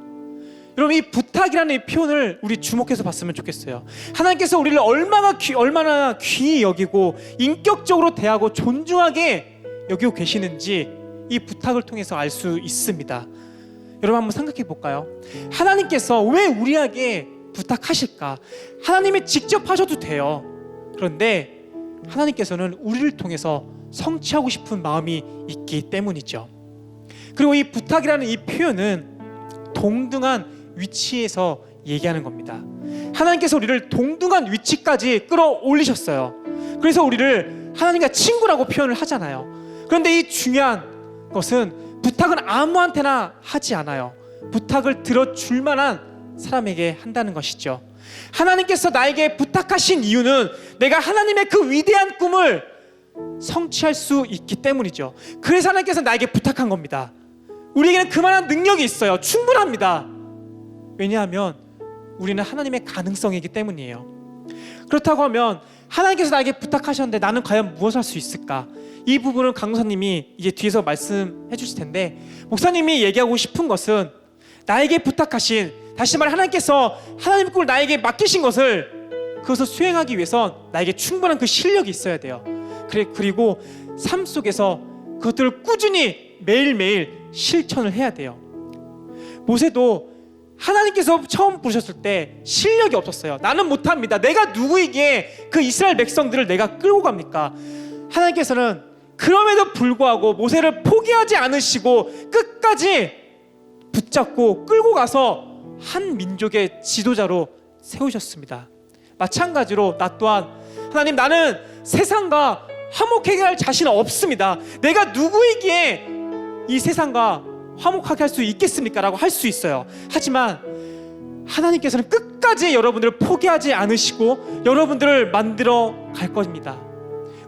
여러분, 이 부탁이라는 이 표현을 우리 주목해서 봤으면 좋겠어요. 하나님께서 우리를 얼마나 귀히 여기고 인격적으로 대하고 존중하게 여기고 계시는지 이 부탁을 통해서 알 수 있습니다. 여러분, 한번 생각해 볼까요? 하나님께서 왜 우리에게 부탁하실까? 하나님이 직접 하셔도 돼요. 그런데 하나님께서는 우리를 통해서 성취하고 싶은 마음이 있기 때문이죠. 그리고 이 부탁이라는 이 표현은 동등한 위치에서 얘기하는 겁니다. 하나님께서 우리를 동등한 위치까지 끌어올리셨어요. 그래서 우리를 하나님과 친구라고 표현을 하잖아요. 그런데 이 중요한 것은 부탁은 아무한테나 하지 않아요. 부탁을 들어줄 만한 사람에게 한다는 것이죠. 하나님께서 나에게 부탁하신 이유는 내가 하나님의 그 위대한 꿈을 성취할 수 있기 때문이죠. 그래서 하나님께서 나에게 부탁한 겁니다. 우리에게는 그만한 능력이 있어요. 충분합니다. 왜냐하면 우리는 하나님의 가능성이기 때문이에요. 그렇다고 하면 하나님께서 나에게 부탁하셨는데 나는 과연 무엇을 할 수 있을까? 이 부분은 강목사님이 이제 뒤에서 말씀해 주실 텐데, 목사님이 얘기하고 싶은 것은 나에게 부탁하신, 다시 말해 하나님께서 하나님의 꿈을 나에게 맡기신 그것을 수행하기 위해선 나에게 충분한 그 실력이 있어야 돼요. 그리고 삶 속에서 그것들을 꾸준히 매일매일 실천을 해야 돼요. 모세도 하나님께서 처음 부르셨을 때 실력이 없었어요. 나는 못합니다. 내가 누구에게 그 이스라엘 백성들을 내가 끌고 갑니까? 하나님께서는 그럼에도 불구하고 모세를 포기하지 않으시고 끝까지 붙잡고 끌고 가서 한 민족의 지도자로 세우셨습니다. 마찬가지로 나 또한, 하나님, 나는 세상과 화목하게 할 자신 없습니다. 내가 누구에게 이 세상과 화목하게 할 수 있겠습니까? 라고 할 수 있어요. 하지만 하나님께서는 끝까지 여러분들을 포기하지 않으시고 여러분들을 만들어 갈 겁니다.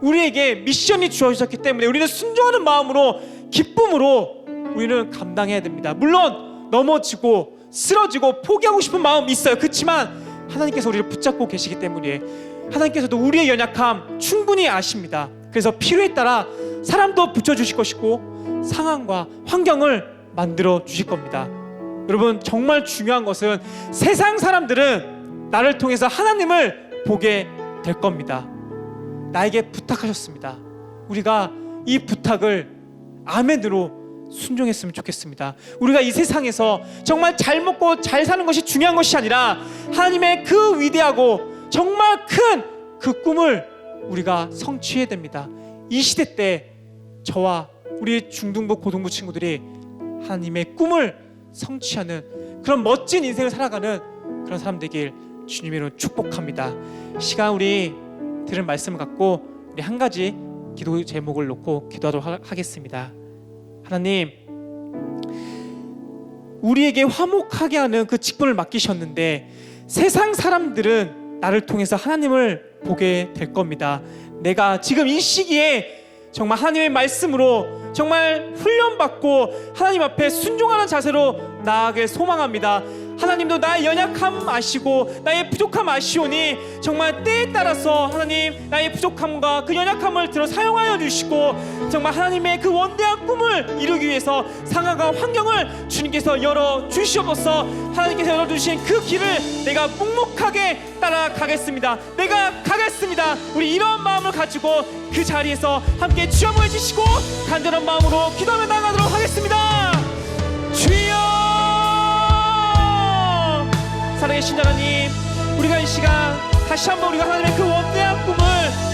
우리에게 미션이 주어졌기 때문에 우리는 순종하는 마음으로, 기쁨으로 우리는 감당해야 됩니다. 물론 넘어지고 쓰러지고 포기하고 싶은 마음이 있어요. 그렇지만 하나님께서 우리를 붙잡고 계시기 때문에 하나님께서도 우리의 연약함 충분히 아십니다. 그래서 필요에 따라 사람도 붙여주실 것이고 상황과 환경을 만들어 주실 겁니다. 여러분, 정말 중요한 것은 세상 사람들은 나를 통해서 하나님을 보게 될 겁니다. 나에게 부탁하셨습니다. 우리가 이 부탁을 아멘으로 순종했으면 좋겠습니다. 우리가 이 세상에서 정말 잘 먹고 잘 사는 것이 중요한 것이 아니라 하나님의 그 위대하고 정말 큰 그 꿈을 우리가 성취해야 됩니다. 이 시대 때 저와 우리 중등부 고등부 친구들이 하나님의 꿈을 성취하는 그런 멋진 인생을 살아가는 그런 사람 되길 주님의 이름으로 축복합니다. 시간 우리 들은 말씀을 갖고 우리 한 가지 기도 제목을 놓고 기도하도록 하겠습니다. 하나님, 우리에게 화목하게 하는 그 직분을 맡기셨는데 세상 사람들은 나를 통해서 하나님을 보게 될 겁니다. 내가 지금 이 시기에 정말 하나님의 말씀으로 정말 훈련받고 하나님 앞에 순종하는 자세로 나아가길 소망합니다. 하나님도 나의 연약함 아시고 나의 부족함 아시오니 정말 때에 따라서 하나님 나의 부족함과 그 연약함을 들어 사용하여 주시고 정말 하나님의 그 원대한 꿈을 이루기 위해서 상황과 환경을 주님께서 열어 주시옵소서. 하나님께서 열어주신 그 길을 내가 묵묵하게 따라가겠습니다. 내가 가겠습니다. 우리 이러한 마음을 가지고 그 자리에서 함께 취함을 해주시고 간절한 마음으로 기도하며 나가도록 하겠습니다. 주여, 살아계신 하나님, 우리가 이 시간 다시 한번 우리가 하나님의 그 원대한 꿈을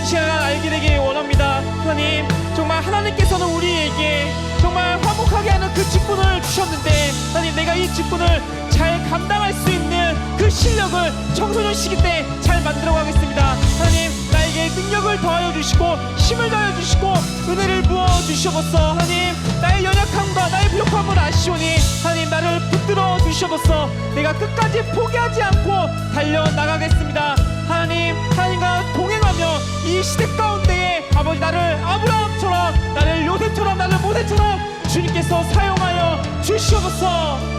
이 시간 알게 되길 원합니다. 하나님, 정말 하나님께서는 우리에게 정말 화목하게 하는 그 직분을 주셨는데 하나님, 내가 이 직분을 잘 감당할 수 있는 그 실력을 청소년 시기 때 잘 만들어 가겠습니다. 하나님, 나에게 능력을 더하여 주시고 힘을 더하여 주시고 은혜를 부어 주시옵소서. 하나님, 나의 연약함과 나의 부족함을 아시오니 하나님, 나를 붙들어 주시옵소서. 내가 끝까지 포기하지 않고 달려나가겠습니다. 하나님, 하나님과 동행하며 이 시대 가운데에 아버지 나를 아브라함처럼, 나를 요셉처럼, 나를 모세처럼 주님께서 사용하여 주시옵소서.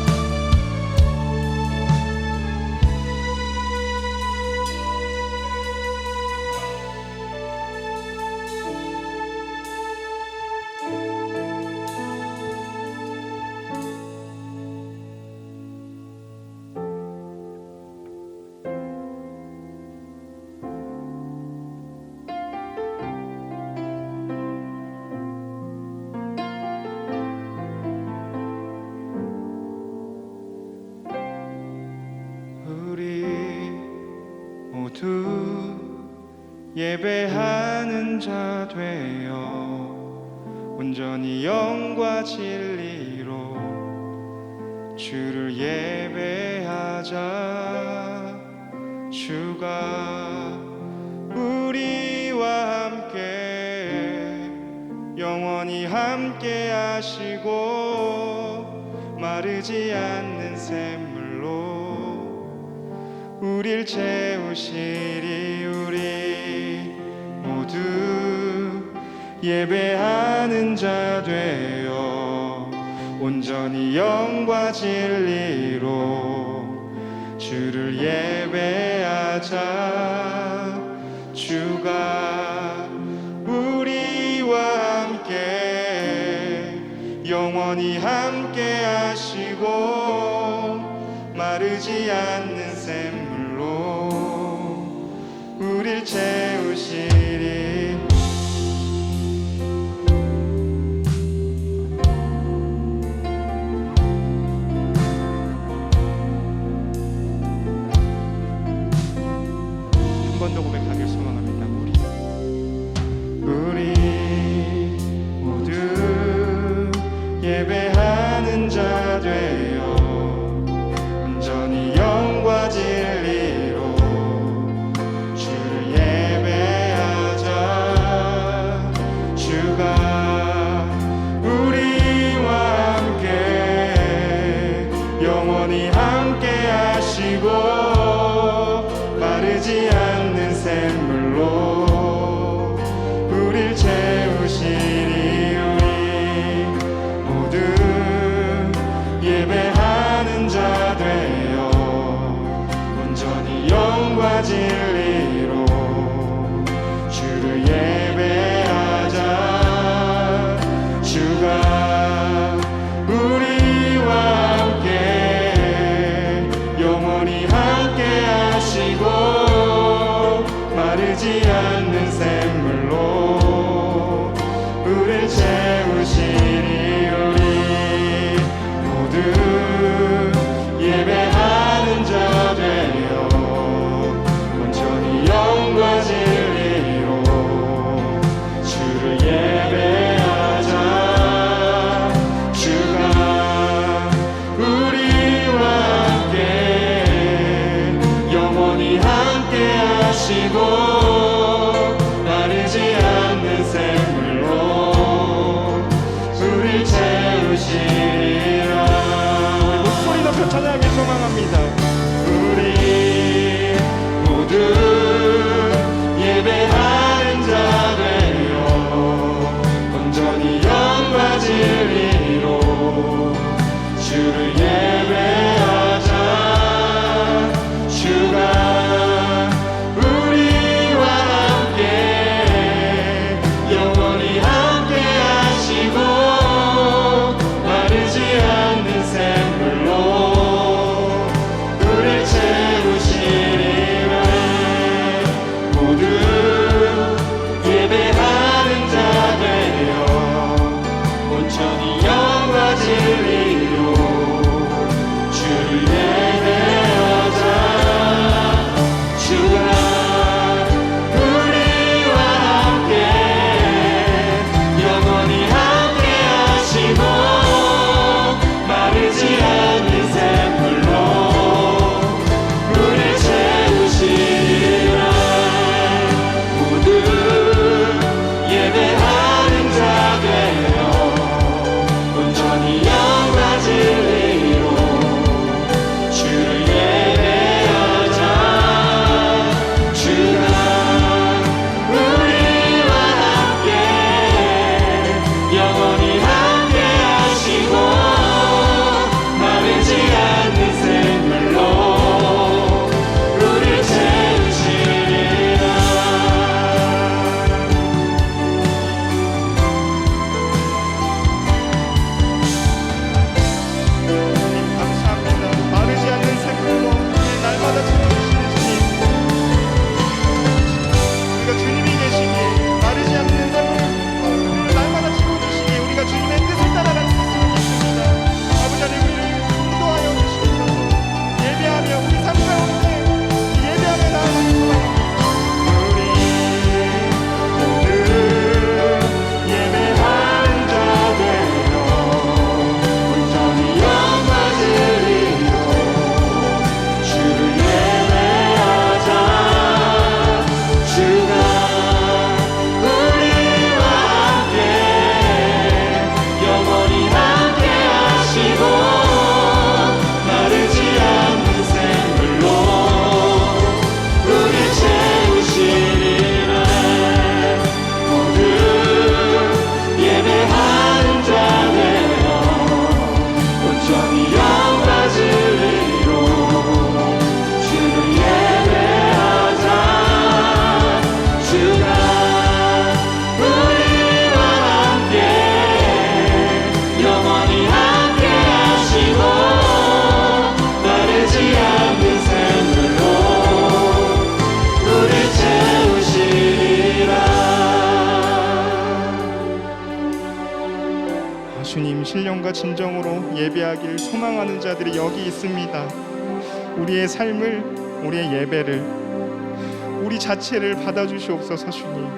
모두 예배하는 자 되어 온전히 영과 진리로 주를 예배하자. 주가 우리와 함께 영원히 함께 하시고 마르지 않는 샘물로 우릴 채우시리. 우리 모두 예배하는 자 되어 온전히 영과 진리로 주를 예배하자. 주가 우리와 함께 영원히 함께 하시고 마르지 않는 샘물로 우릴 채우시리. 한 번 더 고백하길 소망합니다. 우리 모두 예배하는 자 되어 온전히 영과 진리 함께 하시고 마르지 않는 샘물로 우릴 채우시니 우리 모두 예배하는 자 되어 온전히 영과 진리로 주를 예배하자. 주가 우리와 함께 영원히 함께 하시고 마르지 않는 샘물로 우릴 채우시니 우리 모두 예배하는 자 되어 온전히 영과 진리로 주를 예배하자. 주가 우리와 함께 영원히 함께 하시고 마르지 않는 샘물로 우릴 채우시리라. 우리 목소리 높여 찬양하길 소망합니다. 우리 모두 예배하는 자 되어 온전히 영과 진리로 주를 예배하자. 주가 우리와 함께 영원히 함께 하시고 마르지 않는 샘물로 우릴 채우시리라. 모두 예배하는 자 되어 온전히 영과 진리로 주를 예배하자. 주가 우리와 함께 영원히 함께 하시고 마르지 않는 샘물로 우릴 채우시리라. 모두 예배하는 자 되어 온전히 영과 진리로 주를 예배하자. 주가 우리와 함께 영원히 함께 하시고 마르지 않는 샘물로 우릴 채우시리라. 감사합니다. 마르지 않는 샘물로 날마다 채워주시는 주님, 우리가 주님이 계시기에 마르지 않는 샘물을 날마다 채워주시기에 우리가 주님의 뜻을 따라갈 수 있음을 믿습니다. 아버지 하나님, 우리를 인도하여 주시옵소서. 예배하며 우리 삶 가운데 예배하며 나아가는 우리 모두 예배하는 자 되어 온전히 영과 진리로 주를 예배하자. 주가 우리와 함께 영원히 함께 하시고 마르지 않는 샘물로 우릴 채우시리라. 모두 예배하는 자 되어 온전히 영과 진리로 주를 예배하자. 주가 우리와 함께 영원히 함께 하시고 마르지 않는 샘물로 우릴 채우시리라. 주님, 신령과 진정으로 예배하길 소망하는 자들이 여기 있습니다. 우리의 삶을, 우리의 예배를, 우리 자체를 받아주시옵소서. 주님,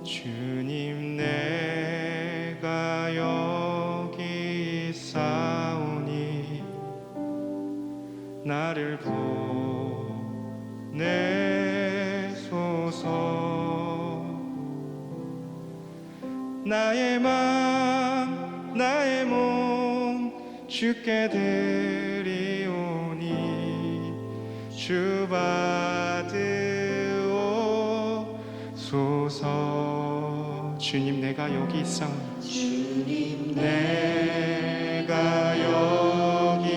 주님 내가 여기 있사오니 나를 보내소서. 나의 맘 나의 몸 주께 드리오니 주 받으옵소서. 주님 내가 여기 있사오니 주님 내가 여기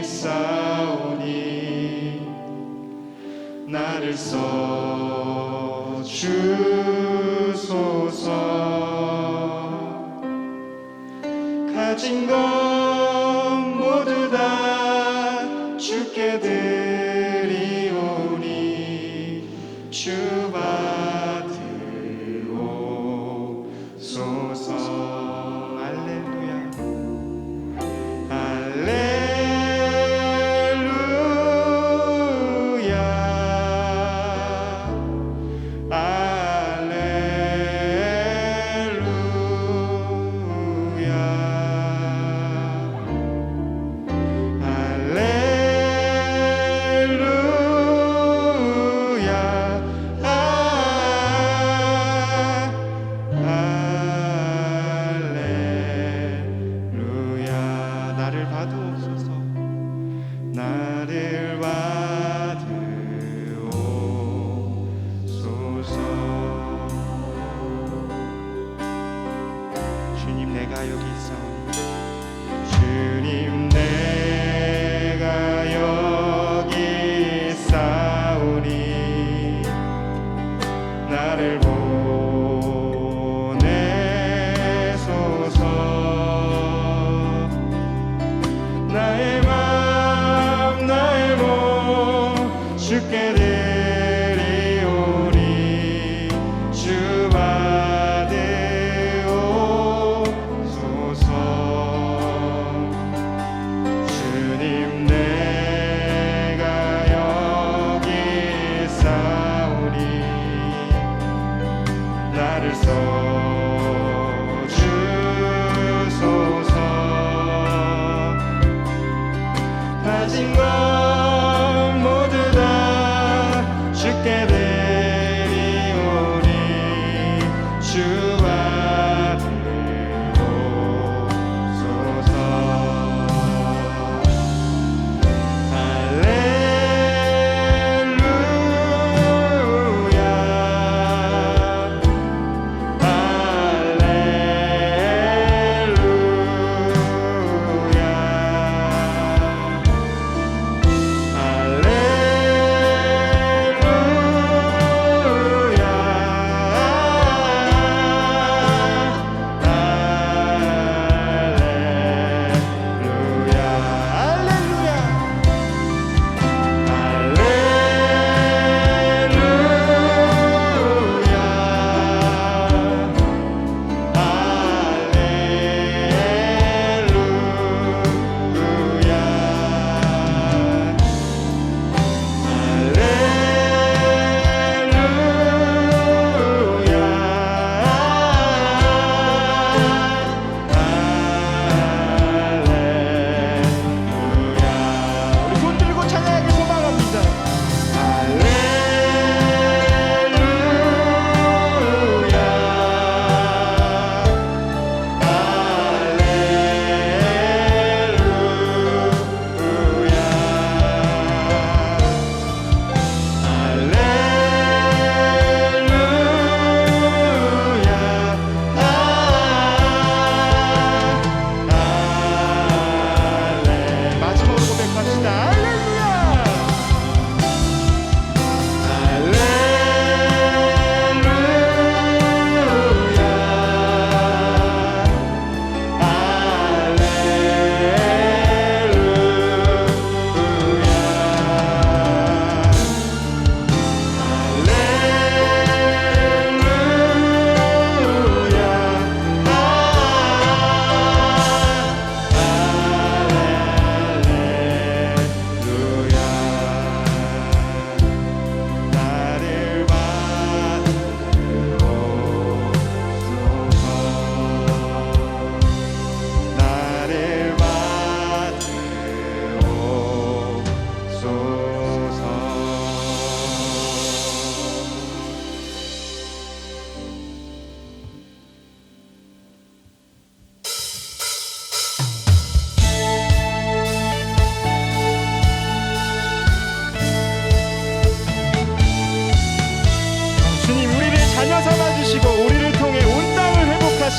있사오니 나를 써 주소서. 가진 것 모두 다 주께 드리오니 주 받으옵소서. 할렐루야 할렐루야. 나를 받으옵소서. 나를 받으옵소서. 주님 내가 여기 있사오니 주님 내가 여기 있사오니 나를 보내소서. 나의 맘 나의 몸 주께 드리오니 주 받으옵소서. 주님 내가 여기 있사오니 나를 써 주소서. 가진 것 모두 다 주께 드리오니 주 받으옵소서. 할렐루야 할렐루야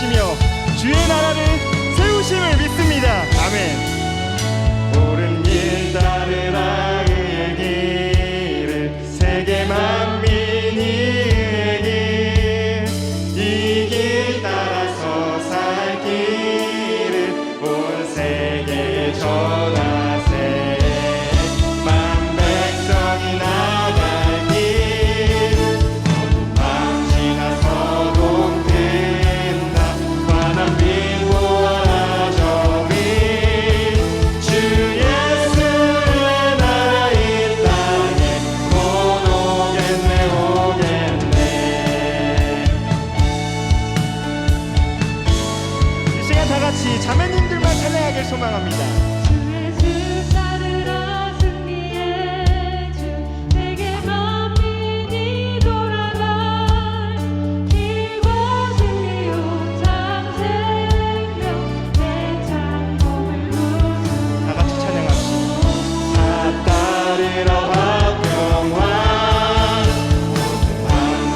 하시며 주의 나라를 세우심을 믿습니다. 아멘. 옳은 길 따르라 그의 길을 세계 만민이 이 길 따라서 살 길을 온 세계에 전하세. 만 백성이 나갈 길 밤 지나 서동 든다. 환한 빛 보아라 저 빛. 주 예수의 나라 이 땅에 곧 오겠네. 이 시간 다 같이 자매님들만 찬양하길 소망합니다. 주의 주 따르라 승리의 주 세계 만민이 돌아갈 길과 진리 온참 생명 내 창법을 부수 다 같이 찬양합시다. 다 따르라 화평왕 밤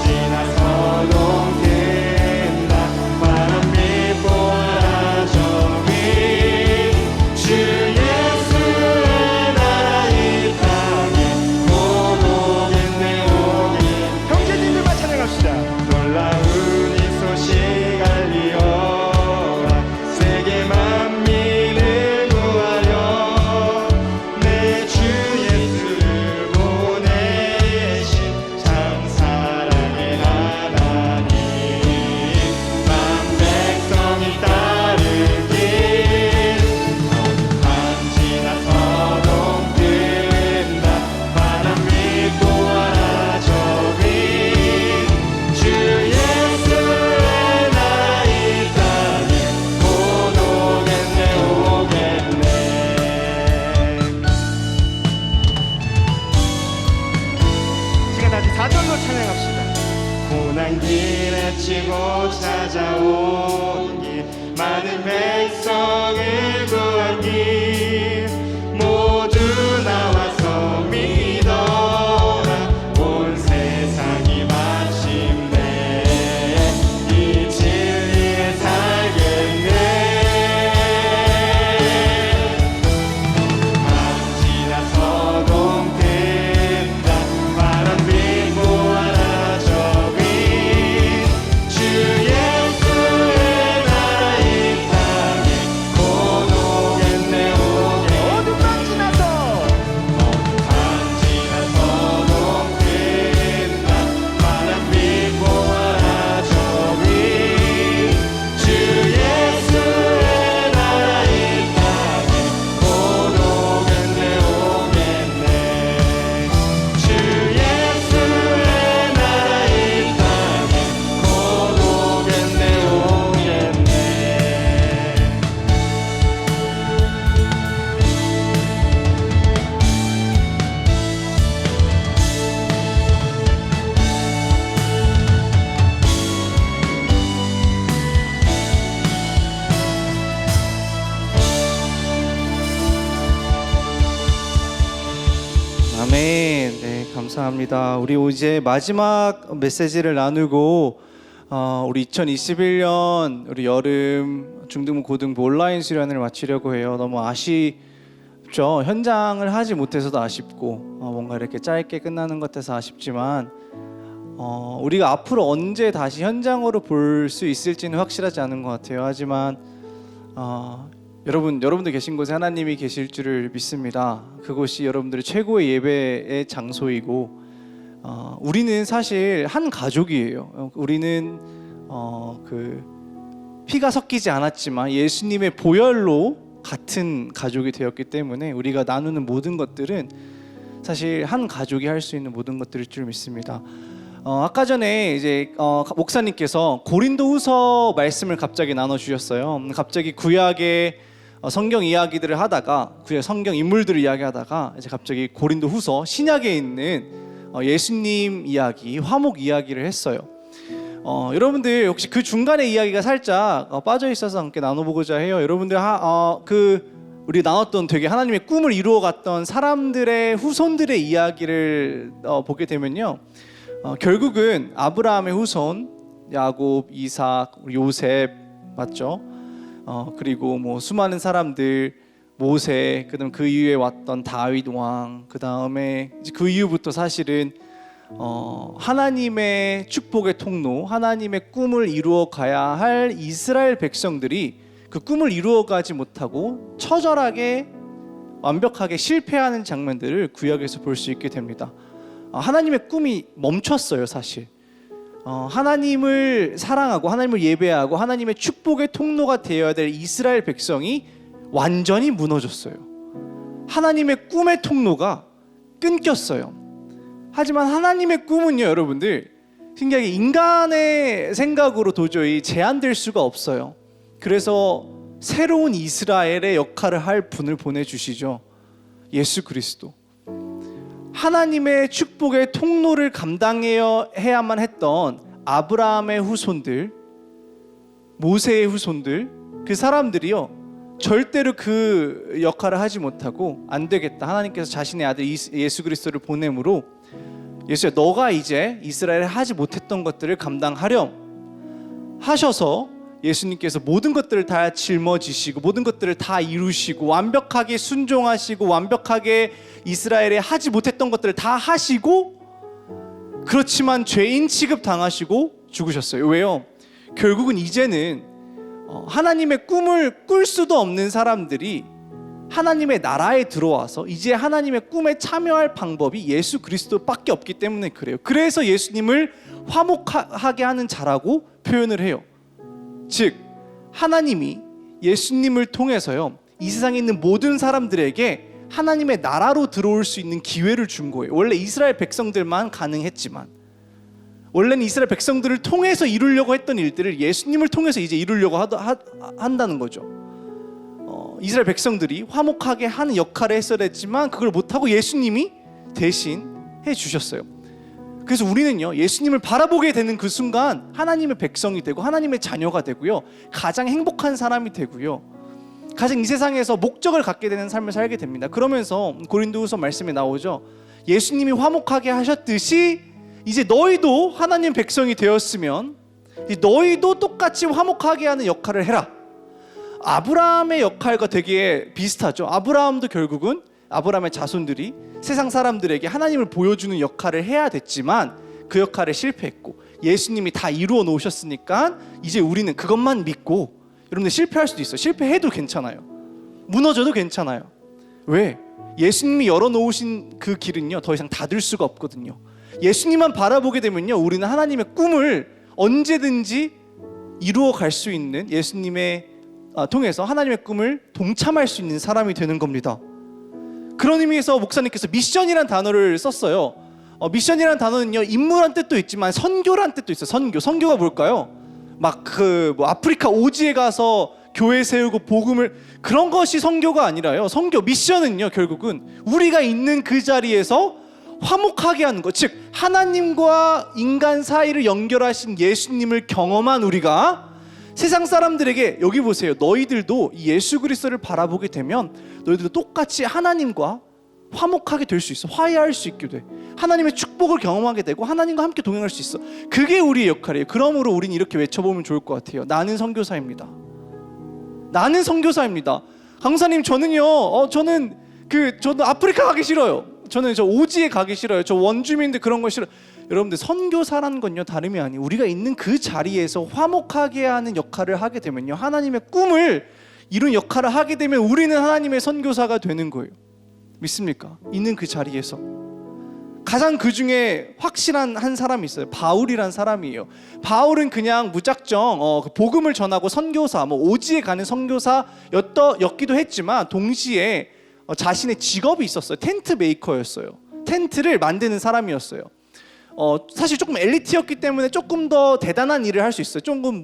지나 서동 든다. 바람 빛 보아라 저 빛. 주 예수의 나라 이 땅에 곧 오겠네. 형제님들만 찬양합시다. 놀라운 이 소식 알리어라. 세계 만민을 구하려 내 주 예수를 보내신 참 사랑의 하나님. 만 백성이 따른 길 밤 지나 서동 든다. 바람 빛 보아라 저 빛. 주 예수의 나라 이 땅에 곧 오겠네. 시간 다시 4절로 찬양합시다. 고난 길에 치고 찾아온 길 많은 백성을 구한 길 모두 나와서 믿어라. 온 세상이 마침내 이 진리에 살겠네. 밤 지나 서동 든다. 바람 빛 보아라 저 빛. 주 예수의 나라 이 땅에 곧 오겠네. 어둠 밤 지나서 밤 지나 서동 든다. 바람 빛 보아라 저 빛. 주 예수의 나라 이 땅에 곧 오겠네. 주 예수의 나라 이 땅에 곧 오겠네. 아멘. 네, 감사합니다. 우리 이제 마지막 메시지를 나누고 우리 2021년 우리 여름 중등부 고등부 온라인 수련을 마치려고 해요. 너무 아쉽죠. 현장을 하지 못해서도 아쉽고 뭔가 이렇게 짧게 끝나는 것 같아서 아쉽지만 우리가 앞으로 언제 다시 현장으로 볼 수 있을지는 확실하지 않은 것 같아요. 하지만 여러분들 계신 곳에 하나님이 계실 줄을 믿습니다. 그곳이 여러분들의 최고의 예배의 장소이고 우리는 사실 한 가족이에요. 우리는 그 피가 섞이지 않았지만 예수님의 보혈로 같은 가족이 되었기 때문에 우리가 나누는 모든 것들은 사실 한 가족이 할 수 있는 모든 것들일 줄 믿습니다. 아까 전에 이제 목사님께서 고린도후서 말씀을 갑자기 나눠 주셨어요. 갑자기 구약의 성경 이야기들을 하다가 구약 성경 인물들을 이야기하다가 이제 갑자기 고린도후서 신약에 있는 예수님 이야기, 화목 이야기를 했어요. 여러분들 혹시 그 중간에 이야기가 살짝 빠져 있어서 함께 나눠보고자 해요. 여러분들 우리 나눴던 되게 하나님의 꿈을 이루어갔던 사람들의 후손들의 이야기를 보게 되면요, 결국은 아브라함의 후손 야곱, 이삭, 요셉, 맞죠? 그리고 뭐 수많은 사람들, 모세, 그다음 그 이후에 왔던 다윗 왕, 그 다음에 그 이후부터 사실은 하나님의 축복의 통로, 하나님의 꿈을 이루어 가야 할 이스라엘 백성들이 그 꿈을 이루어가지 못하고 처절하게 완벽하게 실패하는 장면들을 구약에서 볼 수 있게 됩니다. 하나님의 꿈이 멈췄어요, 사실. 하나님을 사랑하고 하나님을 예배하고 하나님의 축복의 통로가 되어야 될 이스라엘 백성이 완전히 무너졌어요. 하나님의 꿈의 통로가 끊겼어요. 하지만 하나님의 꿈은요, 여러분들, 신기하게 인간의 생각으로 도저히 제한될 수가 없어요. 그래서 새로운 이스라엘의 역할을 할 분을 보내주시죠. 예수 그리스도. 하나님의 축복의 통로를 감당해야만 했던 아브라함의 후손들, 모세의 후손들, 그 사람들이요, 절대로 그 역할을 하지 못하고 안 되겠다, 하나님께서 자신의 아들 예수 그리스도를 보냄으로 예수야, 너가 이제 이스라엘에 하지 못했던 것들을 감당하렴 하셔서 예수님께서 모든 것들을 다 짊어지시고 모든 것들을 다 이루시고 완벽하게 순종하시고 완벽하게 이스라엘에 하지 못했던 것들을 다 하시고, 그렇지만 죄인 취급 당하시고 죽으셨어요. 왜요? 결국은 이제는 하나님의 꿈을 꿀 수도 없는 사람들이 하나님의 나라에 들어와서 이제 하나님의 꿈에 참여할 방법이 예수 그리스도밖에 없기 때문에 그래요. 그래서 예수님을 화목하게 하는 자라고 표현을 해요. 즉 하나님이 예수님을 통해서요, 이 세상에 있는 모든 사람들에게 하나님의 나라로 들어올 수 있는 기회를 준 거예요. 원래 이스라엘 백성들만 가능했지만, 원래는 이스라엘 백성들을 통해서 이루려고 했던 일들을 예수님을 통해서 이제 이루려고 한다는 거죠. 이스라엘 백성들이 화목하게 하는 역할을 했어야 했지만 그걸 못하고 예수님이 대신 해주셨어요. 그래서 우리는요, 예수님을 바라보게 되는 그 순간 하나님의 백성이 되고 하나님의 자녀가 되고요, 가장 행복한 사람이 되고요, 가장 이 세상에서 목적을 갖게 되는 삶을 살게 됩니다. 그러면서 고린도후서 말씀에 나오죠. 예수님이 화목하게 하셨듯이 이제 너희도 하나님 백성이 되었으면 너희도 똑같이 화목하게 하는 역할을 해라. 아브라함의 역할과 되게 비슷하죠. 아브라함도 결국은 아브라함의 자손들이 세상 사람들에게 하나님을 보여주는 역할을 해야 됐지만 그 역할에 실패했고, 예수님이 다 이루어 놓으셨으니까 이제 우리는 그것만 믿고, 여러분들 실패할 수도 있어요. 실패해도 괜찮아요. 무너져도 괜찮아요. 왜? 예수님이 열어놓으신 그 길은요, 더 이상 닫을 수가 없거든요. 예수님만 바라보게 되면요, 우리는 하나님의 꿈을 언제든지 이루어 갈 수 있는, 예수님의 통해서 하나님의 꿈을 동참할 수 있는 사람이 되는 겁니다. 그런 의미에서 목사님께서 미션이란 단어를 썼어요. 미션이란 단어는요, 임무란 뜻도 있지만 선교란 뜻도 있어요. 선교가 뭘까요? 막 아프리카 오지에 가서 교회 세우고 복음을, 그런 것이 선교가 아니라요. 미션은요, 결국은 우리가 있는 그 자리에서 화목하게 하는 것, 즉 하나님과 인간 사이를 연결하신 예수님을 경험한 우리가 세상 사람들에게, 여기 보세요, 너희들도 예수 그리스도를 바라보게 되면 너희들도 똑같이 하나님과 화목하게 될 수 있어. 화해할 수 있게 돼. 하나님의 축복을 경험하게 되고 하나님과 함께 동행할 수 있어. 그게 우리의 역할이에요. 그러므로 우리는 이렇게 외쳐보면 좋을 것 같아요. 나는 선교사입니다. 나는 선교사입니다. 강사님, 저는요, 저는 아프리카 가기 싫어요. 저는 저 오지에 가기 싫어요. 저 원주민들 그런 거 싫어요. 여러분들, 선교사라는 건요, 다름이 아니에요. 우리가 있는 그 자리에서 화목하게 하는 역할을 하게 되면요, 하나님의 꿈을 이룬 역할을 하게 되면 우리는 하나님의 선교사가 되는 거예요. 믿습니까? 있는 그 자리에서 가장 그 중에 확실한 한 사람이 있어요. 바울이란 사람이에요. 바울은 그냥 무작정 복음을 전하고 선교사, 오지에 가는 선교사였기도 했지만 동시에 자신의 직업이 있었어요. 텐트 메이커였어요. 텐트를 만드는 사람이었어요. 사실 조금 엘리트였기 때문에 조금 더 대단한 일을 할 수 있어요. 조금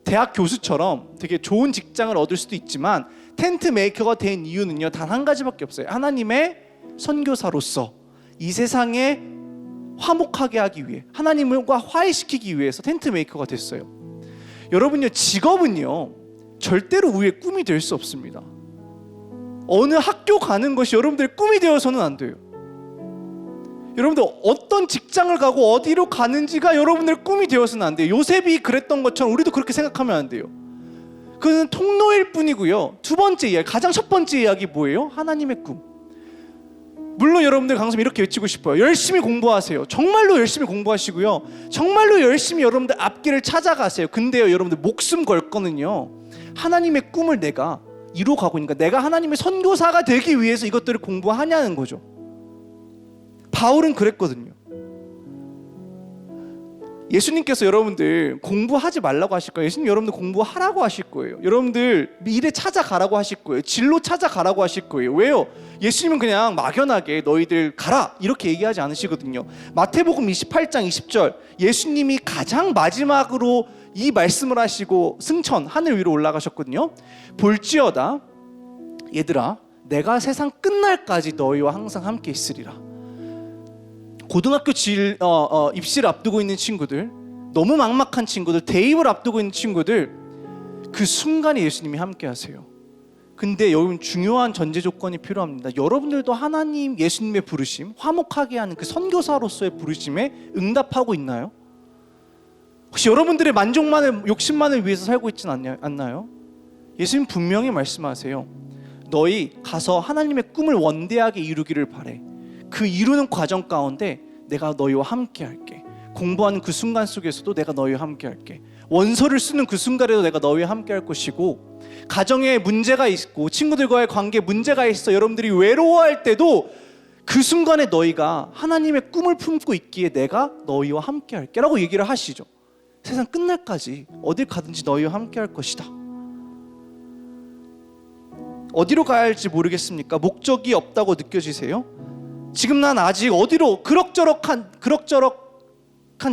대학 교수처럼 되게 좋은 직장을 얻을 수도 있지만 텐트 메이커가 된 이유는요, 단 한 가지밖에 없어요. 하나님의 선교사로서 이 세상에 화목하게 하기 위해, 하나님과 화해시키기 위해서 텐트 메이커가 됐어요. 여러분요, 직업은요 절대로 우리의 꿈이 될 수 없습니다. 어느 학교 가는 것이 여러분들의 꿈이 되어서는 안 돼요. 여러분들 어떤 직장을 가고 어디로 가는지가 여러분들의 꿈이 되어서는 안 돼요. 요셉이 그랬던 것처럼 우리도 그렇게 생각하면 안 돼요. 그는 통로일 뿐이고요. 두 번째 이야기, 가장 첫 번째 이야기 뭐예요? 하나님의 꿈. 물론 여러분들 강점 이렇게 외치고 싶어요. 열심히 공부하세요. 정말로 열심히 공부하시고요. 정말로 열심히 여러분들 앞길을 찾아가세요. 근데요, 여러분들 목숨 걸 거는요, 하나님의 꿈을 내가 이루어가고 있는가, 내가 하나님의 선교사가 되기 위해서 이것들을 공부하냐는 거죠. 바울은 그랬거든요. 예수님께서 여러분들 공부하지 말라고 하실 거예요. 예수님 여러분들 공부하라고 하실 거예요. 여러분들 미래 찾아가라고 하실 거예요. 진로 찾아가라고 하실 거예요. 왜요? 예수님은 그냥 막연하게 너희들 가라 이렇게 얘기하지 않으시거든요. 마태복음 28장 20절, 예수님이 가장 마지막으로 이 말씀을 하시고 승천 하늘 위로 올라가셨거든요. 볼지어다 얘들아, 내가 세상 끝날까지 너희와 항상 함께 있으리라. 고등학교 입시를 앞두고 있는 친구들, 너무 막막한 친구들, 대입을 앞두고 있는 친구들, 그 순간에 예수님이 함께 하세요. 근데 여러분, 중요한 전제 조건이 필요합니다. 여러분들도 하나님, 예수님의 부르심, 화목하게 하는 그 선교사로서의 부르심에 응답하고 있나요? 혹시 여러분들의 만족만을, 욕심만을 위해서 살고 있지는 않나요? 예수님 분명히 말씀하세요. 너희 가서 하나님의 꿈을 원대하게 이루기를 바래. 그 이루는 과정 가운데 내가 너희와 함께 할게. 공부하는 그 순간 속에서도 내가 너희와 함께 할게. 원서를 쓰는 그 순간에도 내가 너희와 함께 할 것이고, 가정에 문제가 있고 친구들과의 관계에 문제가 있어 여러분들이 외로워할 때도 그 순간에 너희가 하나님의 꿈을 품고 있기에 내가 너희와 함께 할게 라고 얘기를 하시죠. 세상 끝날까지 어딜 가든지 너희와 함께 할 것이다. 어디로 가야 할지 모르겠습니까? 목적이 없다고 느껴지세요? 지금 난 아직 어디로 그럭저럭한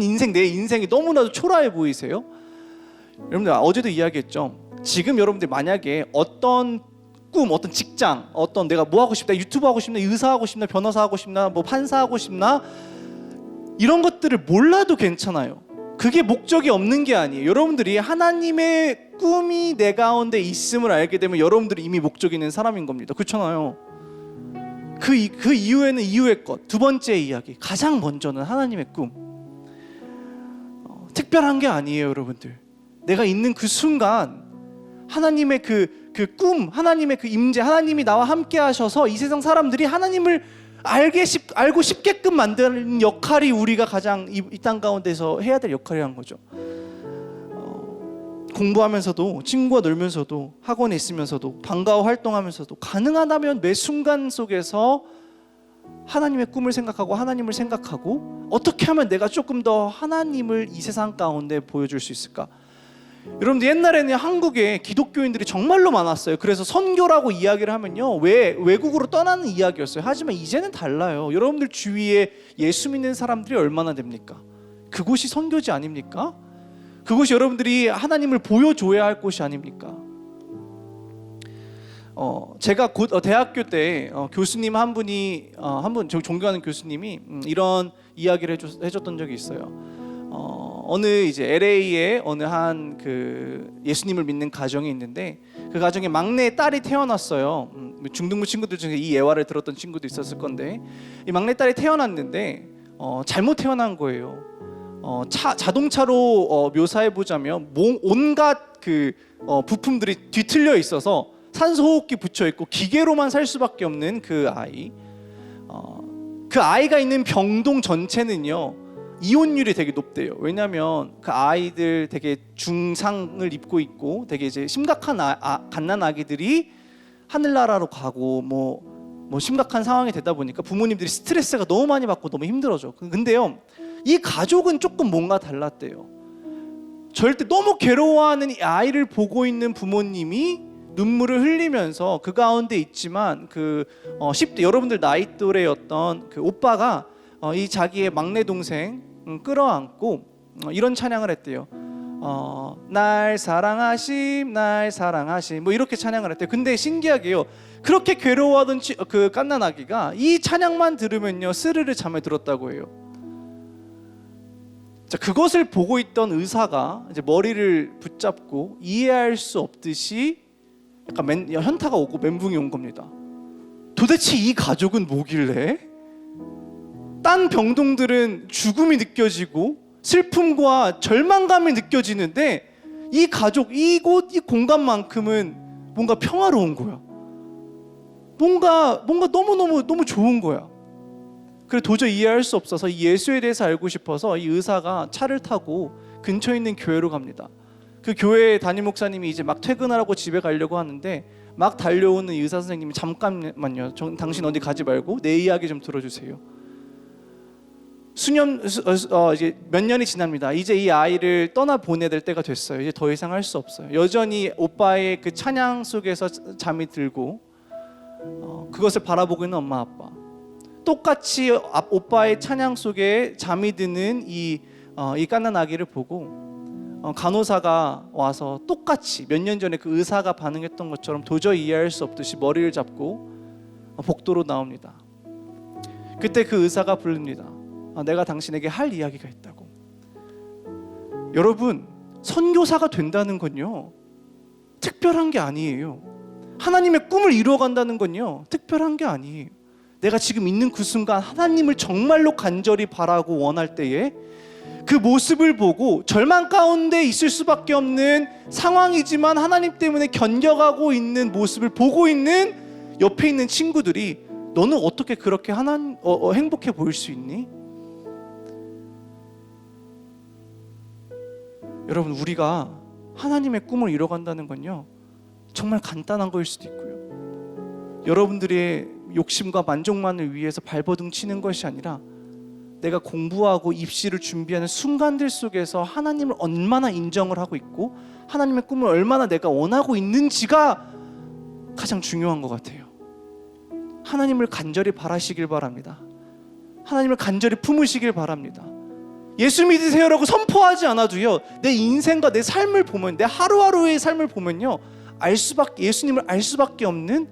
인생, 내 인생이 너무나도 초라해 보이세요? 여러분들 어제도 이야기했죠. 지금 여러분들 만약에 어떤 꿈, 어떤 직장, 어떤 내가 뭐 하고 싶다, 유튜브 하고 싶나, 의사 하고 싶나, 변호사 하고 싶나, 뭐 판사 하고 싶나, 이런 것들을 몰라도 괜찮아요. 그게 목적이 없는 게 아니에요. 여러분들이 하나님의 꿈이 내 가운데 있음을 알게 되면 여러분들이 이미 목적이 있는 사람인 겁니다. 그렇잖아요. 그 이후에는 이후의 것, 두 번째 이야기, 가장 먼저는 하나님의 꿈. 특별한 게 아니에요, 여러분들. 내가 있는 그 순간 하나님의 그 꿈, 하나님의 그 임재, 하나님이 나와 함께 하셔서 이 세상 사람들이 하나님을 알고 싶게끔 만드는 역할이 우리가 가장 이 땅 가운데서 해야 될 역할이란 거죠. 공부하면서도, 친구와 놀면서도, 학원에 있으면서도, 방과후 활동하면서도 가능하다면 매 순간 속에서 하나님의 꿈을 생각하고 하나님을 생각하고 어떻게 하면 내가 조금 더 하나님을 이 세상 가운데 보여줄 수 있을까? 여러분들 옛날에는 한국에 기독교인들이 정말로 많았어요. 그래서 선교라고 이야기를 하면요, 외국으로 떠나는 이야기였어요. 하지만 이제는 달라요. 여러분들 주위에 예수 믿는 사람들이 얼마나 됩니까? 그곳이 선교지 아닙니까? 그곳이 여러분들이 하나님을 보여줘야 할 곳이 아닙니까? 제가 대학교 때 교수님 한 분이 저 존경하는 교수님이 이런 이야기를 해줬던 적이 있어요. 어느 이제 LA에 어느 한 그 예수님을 믿는 가정이 있는데, 그 가정에 막내 딸이 태어났어요. 중등부 친구들 중에 이 예화를 들었던 친구도 있었을 건데, 이 막내 딸이 태어났는데 잘못 태어난 거예요. 자동차로 묘사해 보자면 온갖 그 부품들이 뒤틀려 있어서 산소호흡기 붙여 있고 기계로만 살 수밖에 없는 그 아이. 그 아이가 있는 병동 전체는요, 이혼율이 되게 높대요. 왜냐하면 그 아이들 되게 중상을 입고 있고 되게 이제 심각한 갓난 아기들이 하늘나라로 가고 뭐 심각한 상황이 되다 보니까 부모님들이 스트레스가 너무 많이 받고 너무 힘들어져. 근데요, 이 가족은 조금 뭔가 달랐대요. 절대 너무 괴로워하는 이 아이를 보고 있는 부모님이 눈물을 흘리면서 그 가운데 있지만 그 10대 여러분들 나이 또래였던 그 오빠가 이 자기의 막내 동생 끌어안고 이런 찬양을 했대요. 날 사랑하심, 날 사랑하심, 뭐 이렇게 찬양을 했대요. 근데 신기하게요, 그렇게 괴로워하던 그 갓난 아기가 이 찬양만 들으면요 스르르 잠에 들었다고 해요. 자, 그것을 보고 있던 의사가 이제 머리를 붙잡고 이해할 수 없듯이 약간 현타가 오고 멘붕이 온 겁니다. 도대체 이 가족은 뭐길래? 딴 병동들은 죽음이 느껴지고 슬픔과 절망감이 느껴지는데 이 가족, 이곳, 이 공간만큼은 뭔가 평화로운 거야. 뭔가 너무 좋은 거야. 그래 도저히 이해할 수 없어서 이 예수에 대해서 알고 싶어서 이 의사가 차를 타고 근처에 있는 교회로 갑니다. 그 교회 담임 목사님이 이제 막 퇴근하라고 집에 가려고 하는데 막 달려오는 이 의사 선생님이 잠깐만요. 당신 어디 가지 말고 내 이야기 좀 들어주세요. 이제 몇 년이 지납니다. 이제 이 아이를 떠나 보내야 될 때가 됐어요. 이제 더 이상 할 수 없어요. 여전히 오빠의 그 찬양 속에서 잠이 들고 그것을 바라보고 있는 엄마 아빠. 똑같이 오빠의 찬양 속에 잠이 드는 이 갓난 아기를 보고 간호사가 와서 똑같이 몇 년 전에 그 의사가 반응했던 것처럼 도저히 이해할 수 없듯이 머리를 잡고 복도로 나옵니다. 그때 그 의사가 부릅니다. 내가 당신에게 할 이야기가 있다고. 여러분, 선교사가 된다는 건요 특별한 게 아니에요. 하나님의 꿈을 이루어간다는 건요 특별한 게 아니에요. 내가 지금 있는 그 순간 하나님을 정말로 간절히 바라고 원할 때에 그 모습을 보고 절망 가운데 있을 수밖에 없는 상황이지만 하나님 때문에 견뎌가고 있는 모습을 보고 있는 옆에 있는 친구들이 너는 어떻게 그렇게 행복해 보일 수 있니? 여러분, 우리가 하나님의 꿈을 이뤄간다는 건요 정말 간단한 거일 수도 있고요, 여러분들의 욕심과 만족만을 위해서 발버둥 치는 것이 아니라 내가 공부하고 입시를 준비하는 순간들 속에서 하나님을 얼마나 인정을 하고 있고 하나님의 꿈을 얼마나 내가 원하고 있는지가 가장 중요한 것 같아요. 하나님을 간절히 바라시길 바랍니다. 하나님을 간절히 품으시길 바랍니다. 예수 믿으세요라고 선포하지 않아도요 내 인생과 내 삶을 보면, 내 하루하루의 삶을 보면요 예수님을 알 수밖에 없는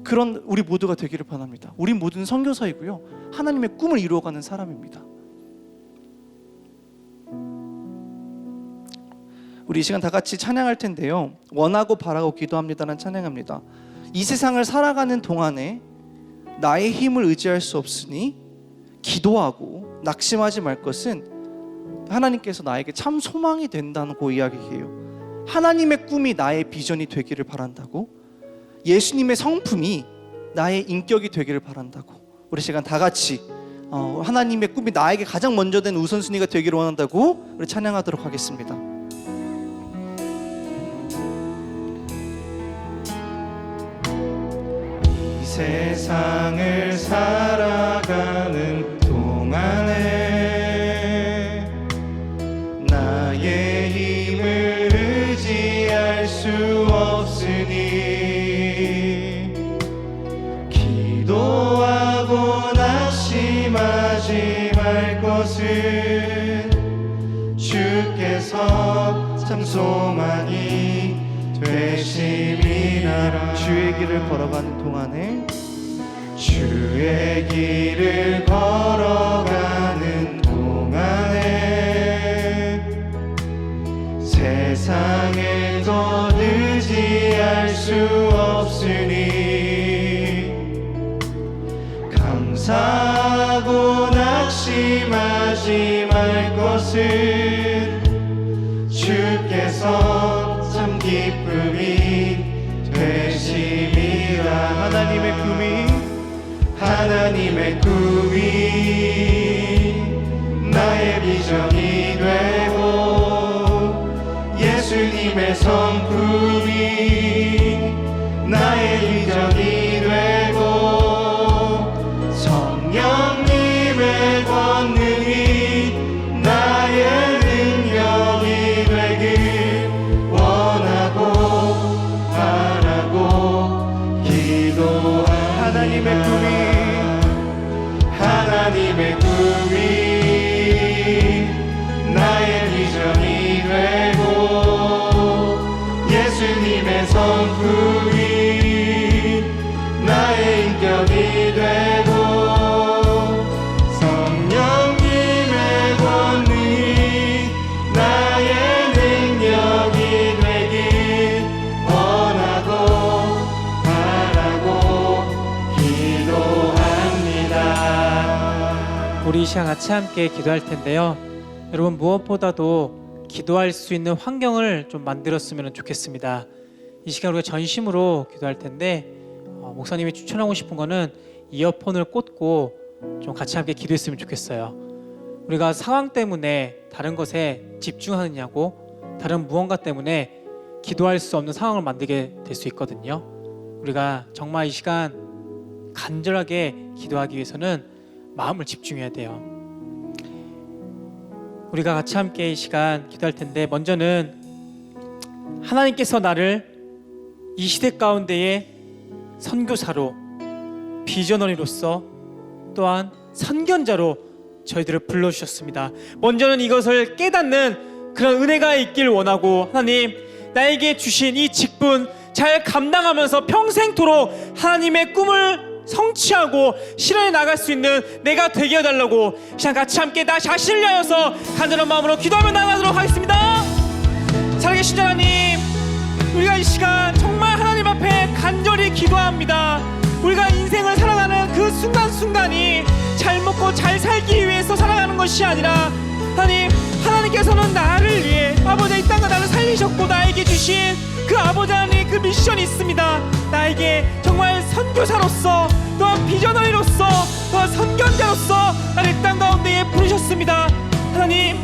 그런 우리 모두가 되기를 바랍니다. 우리 모두는 선교사이고요 하나님의 꿈을 이루어가는 사람입니다. 우리 이 시간 다 같이 찬양할 텐데요, 원하고 바라고 기도합니다라는 찬양합니다. 이 세상을 살아가는 동안에 나의 힘을 의지할 수 없으니 기도하고 낙심하지 말 것은 하나님께서 나에게 참 소망이 된다고 이야기해요. 하나님의 꿈이 나의 비전이 되기를 바란다고, 예수님의 성품이 나의 인격이 되기를 바란다고. 우리 시간 다 같이 하나님의 꿈이 나에게 가장 먼저 된 우선순위가 되기를 원한다고 우리 찬양하도록 하겠습니다. 이 세상을 살아가는 동안에 나의 힘을 의지할 수 없으니 기도하고 낙심하지 말 것은 주께서 참 소망이 되심이라. 주의 길을 걸어가는 동안에 주의 길을 걸어가는 동안에 세상의 것 의지할 수 없으니 감사하고 낙심하지 말 것은 주께서 참 기쁨이 되심이라. 하나님의 꿈이 나의 비전이 되고 예수님의 성품이 나의 비전이 되고 성령님의 권능이 나의 능력이 되길 원하고 바라고 기도합니다. 하나님의 꿈이 나의 비전이 되고 예수님의 성품이 나의 인격이 되고 성령님의 권능이 나의 능력이 되길 원하고 바라고 기도합니다. 우리 이 시간 같이 함께 기도할 텐데요, 여러분 무엇보다도 기도할 수 있는 환경을 좀 만들었으면 좋겠습니다. 이 시간 우리가 전심으로 기도할 텐데 목사님이 추천하고 싶은 거는 이어폰을 꽂고 좀 같이 함께 기도했으면 좋겠어요. 우리가 상황 때문에 다른 것에 집중하느냐고 다른 무언가 때문에 기도할 수 없는 상황을 만들게 될 수 있거든요. 우리가 정말 이 시간 간절하게 기도하기 위해서는 마음을 집중해야 돼요. 우리가 같이 함께 이 시간 기도할 텐데 먼저는 하나님께서 나를 이 시대 가운데에 선교사로, 비전너리로서 또한 선견자로 저희들을 불러주셨습니다. 먼저는 이것을 깨닫는 그런 은혜가 있길 원하고, 하나님 나에게 주신 이 직분 잘 감당하면서 평생토록 하나님의 꿈을 성취하고 실현해 나갈 수 있는 내가 되게 해달라고 시간 같이 함께 나 자신을 위하여서 간절한 마음으로 기도하며 나가도록 하겠습니다. 살아계신 하나님, 우리가 이 시간 정말 하나님 앞에 간절히 기도합니다. 우리가 인생을 살아가는 그 순간순간이 잘 먹고 잘 살기 위해서 살아가는 것이 아니라 하나님께서는 나를 위해 아버지 이 땅과 나를 살리셨고 나에게 주신 그 아버지 하나님 그 미션이 있습니다. 나에게 정말 선교사로서 또한 비전너리로서 또한 선견자로서 나를 이 땅 가운데에 부르셨습니다. 하나님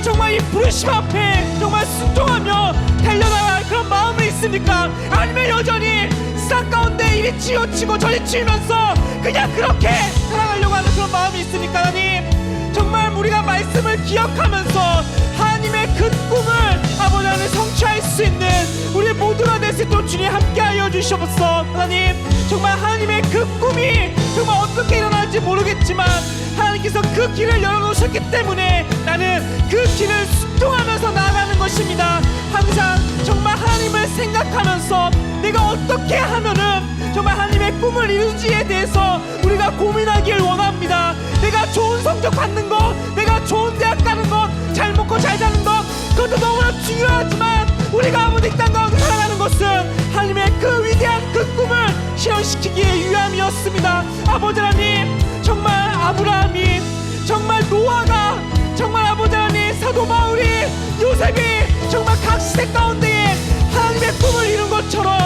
정말 이 부르심 앞에 정말 순종하며 달려나갈 그런 마음이 있습니까? 아니면 여전히 세상 가운데 이리 치우치고 저리 치우면서 그냥 그렇게 살아가려고 하는 그런 마음이 있습니까? 하나님 정말 우리가 말씀을 기억하면서 하나님의 그 꿈을 아버지 하나님 성취할 수 있는 우리 모두가 될 수 있도록 주님 함께하여 주시옵소서. 하나님 정말 하나님의 그 꿈이 정말 어떻게 일어날지 모르겠지만 하나님께서 그 길을 열어놓으셨기 때문에 나는 그 길을 순종하면서 나아가는 것입니다. 항상 정말 하나님을 생각하면서 내가 어떻게 하면은 정말 하나님의 꿈을 이루지에 대해서 우리가 고민하길 원합니다. 내가 좋은 성적 받는 것, 내가 좋은 대학 가는 것, 잘 먹고 잘 사는 것, 그것도 너무나 중요하지만 우리가 아버지 땅 가운데 살아가는 것은 하나님의 그 위대한 그 꿈을 실현시키기에 위함이었습니다. 아버지 하나님 정말 아브라함이 정말 노아가 정말 아버지 하나님 사도 바울이 요셉이 정말 각 시대 가운데에 하나님의 꿈을 이룬 것처럼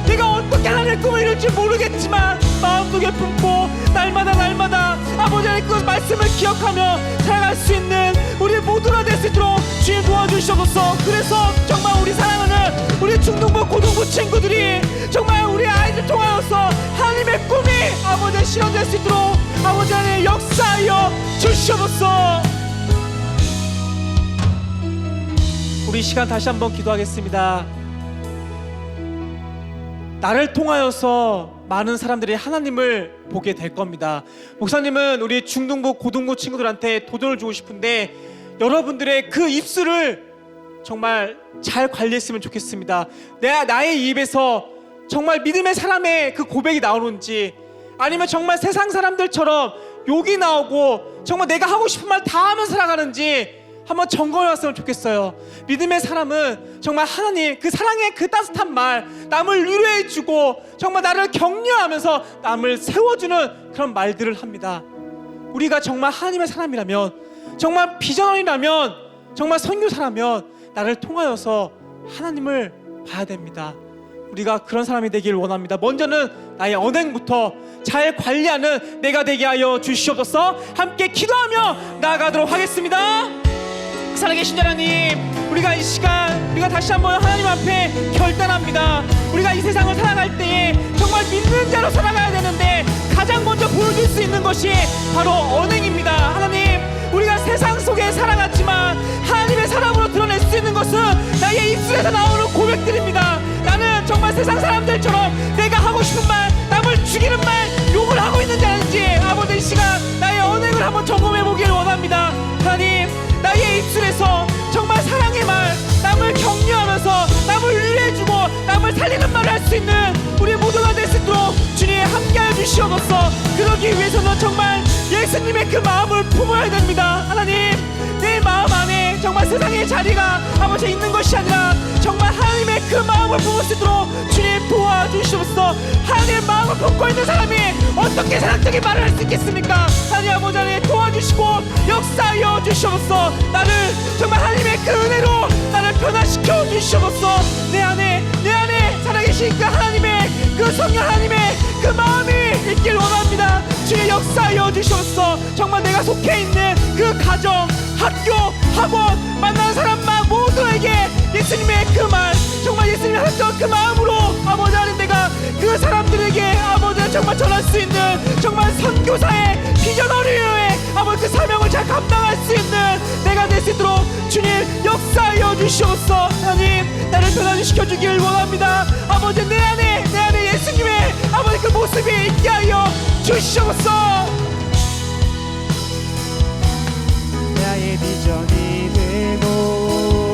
내가 어떻게 하나님의 꿈을 이룰지 모르겠지만 마음속에 품고 날마다 아버지 하나님 그 말씀을 기억하며 살아갈 수 있는 우리 모두가 될 수 있도록 주님 도와주시옵소서. 그래서 정말 우리 사랑하는 우리 중등부 고등부 친구들이 정말 우리 아이들 통하여서 하나님의 꿈이 아버지 실현될 수 있도록 아버지 하나님 역사하여 주시옵소서. 우리 시간 다시 한번 기도하겠습니다. 나를 통하여서 많은 사람들이 하나님을 보게 될 겁니다. 목사님은 우리 중등부 고등부 친구들한테 도전을 주고 싶은데 여러분들의 그 입술을 정말 잘 관리했으면 좋겠습니다. 나의 입에서 정말 믿음의 사람의 그 고백이 나오는지 아니면 정말 세상 사람들처럼 욕이 나오고 정말 내가 하고 싶은 말 다 하면서 살아가는지 한번 점검해 봤으면 좋겠어요. 믿음의 사람은 정말 하나님 그 사랑의 그 따뜻한 말, 남을 위로해주고 정말 나를 격려하면서 남을 세워주는 그런 말들을 합니다. 우리가 정말 하나님의 사람이라면, 정말 비전너리라면, 정말 선교사라면 나를 통하여서 하나님을 봐야 됩니다. 우리가 그런 사람이 되길 원합니다. 먼저는 나의 언행부터 잘 관리하는 내가 되게 하여 주시옵소서. 함께 기도하며 나아가도록 하겠습니다. 살아계신 하나님, 우리가 이 시간 우리가 다시 한번 하나님 앞에 결단합니다. 우리가 이 세상을 살아갈 때에 정말 믿는 자로 살아가야 되는데 가장 먼저 보여줄 수 있는 것이 바로 언행입니다. 하나님, 우리가 세상 속에 살아갔지만 하나님의 사람으로 드러낼 수 있는 것은 나의 입술에서 나오는 고백들입니다. 나는 정말 세상 사람들처럼 내가 하고 싶은 말, 남을 죽이는 말, 욕을 하고 있는지 아닌지 아버지 이 시간 나의 언행을 한번 점검해 보기를 원합니다. 하나님, 나의 입술에서 정말 사랑의 말, 남을 격려하면서 남을 위로해주고 남을 살리는 말을 할 수 있는 우리 모두가 될 수 있도록 주님 함께하여 주시옵소서. 그러기 위해서는 정말 예수님의 그 마음을 품어야 됩니다. 하나님, 내 마음 안에 정말 세상의 자리가 아버지 있는 것이 아니라 정말 하나님의 그 마음을 품을 수 있도록 주님 도와주시옵소서. 하나님의 마음을 품고 있는 사람이 어떻게 사랑적인 말을 할 수 있겠습니까? 하나님 아버지 하나님 도와주시고 역사하여 주시옵소서. 나를 정말 하나님의 그 은혜로 나를 변화시켜 주시옵소서. 내 안에 살아계신 그 하나님의 그 성령 하나님의 그 마음이 있길 원합니다. 주의 역사하여 주시옵소서. 정말 내가 속해 있는 그 가정, 학교, 학원 만나는 사람만 모두에게 예수님의 그 말, 정말 예수님이 하셨던 그 마음으로 아버지 하나님 내가 그 사람들에게 아버지 정말 전할 수 있는 정말 선교사의 비전어리의 아버지 그 사명을 잘 감당할 수 있는 내가 될 수 있도록 주님 역사하여 주시옵소서. 하나님 나를 변화시켜 주길 원합니다. 아버지 내 안에 예수님의 아버지 그 모습이 있게 하여 주시옵소서. 나의 비전이 되고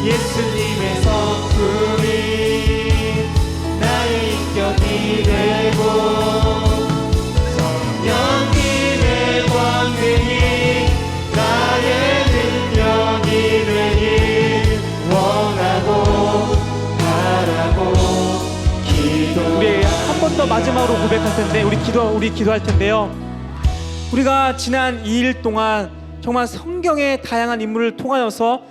예수님의 성품이 나의 인격이 되고 성령님의 권능이 나의 능력이 되길 원하고 바라고 기도. 우리 한 번 더 마지막으로 고백할 텐데 우리 기도할 텐데요. 우리가 지난 2일 동안 정말 성경의 다양한 인물을 통하여서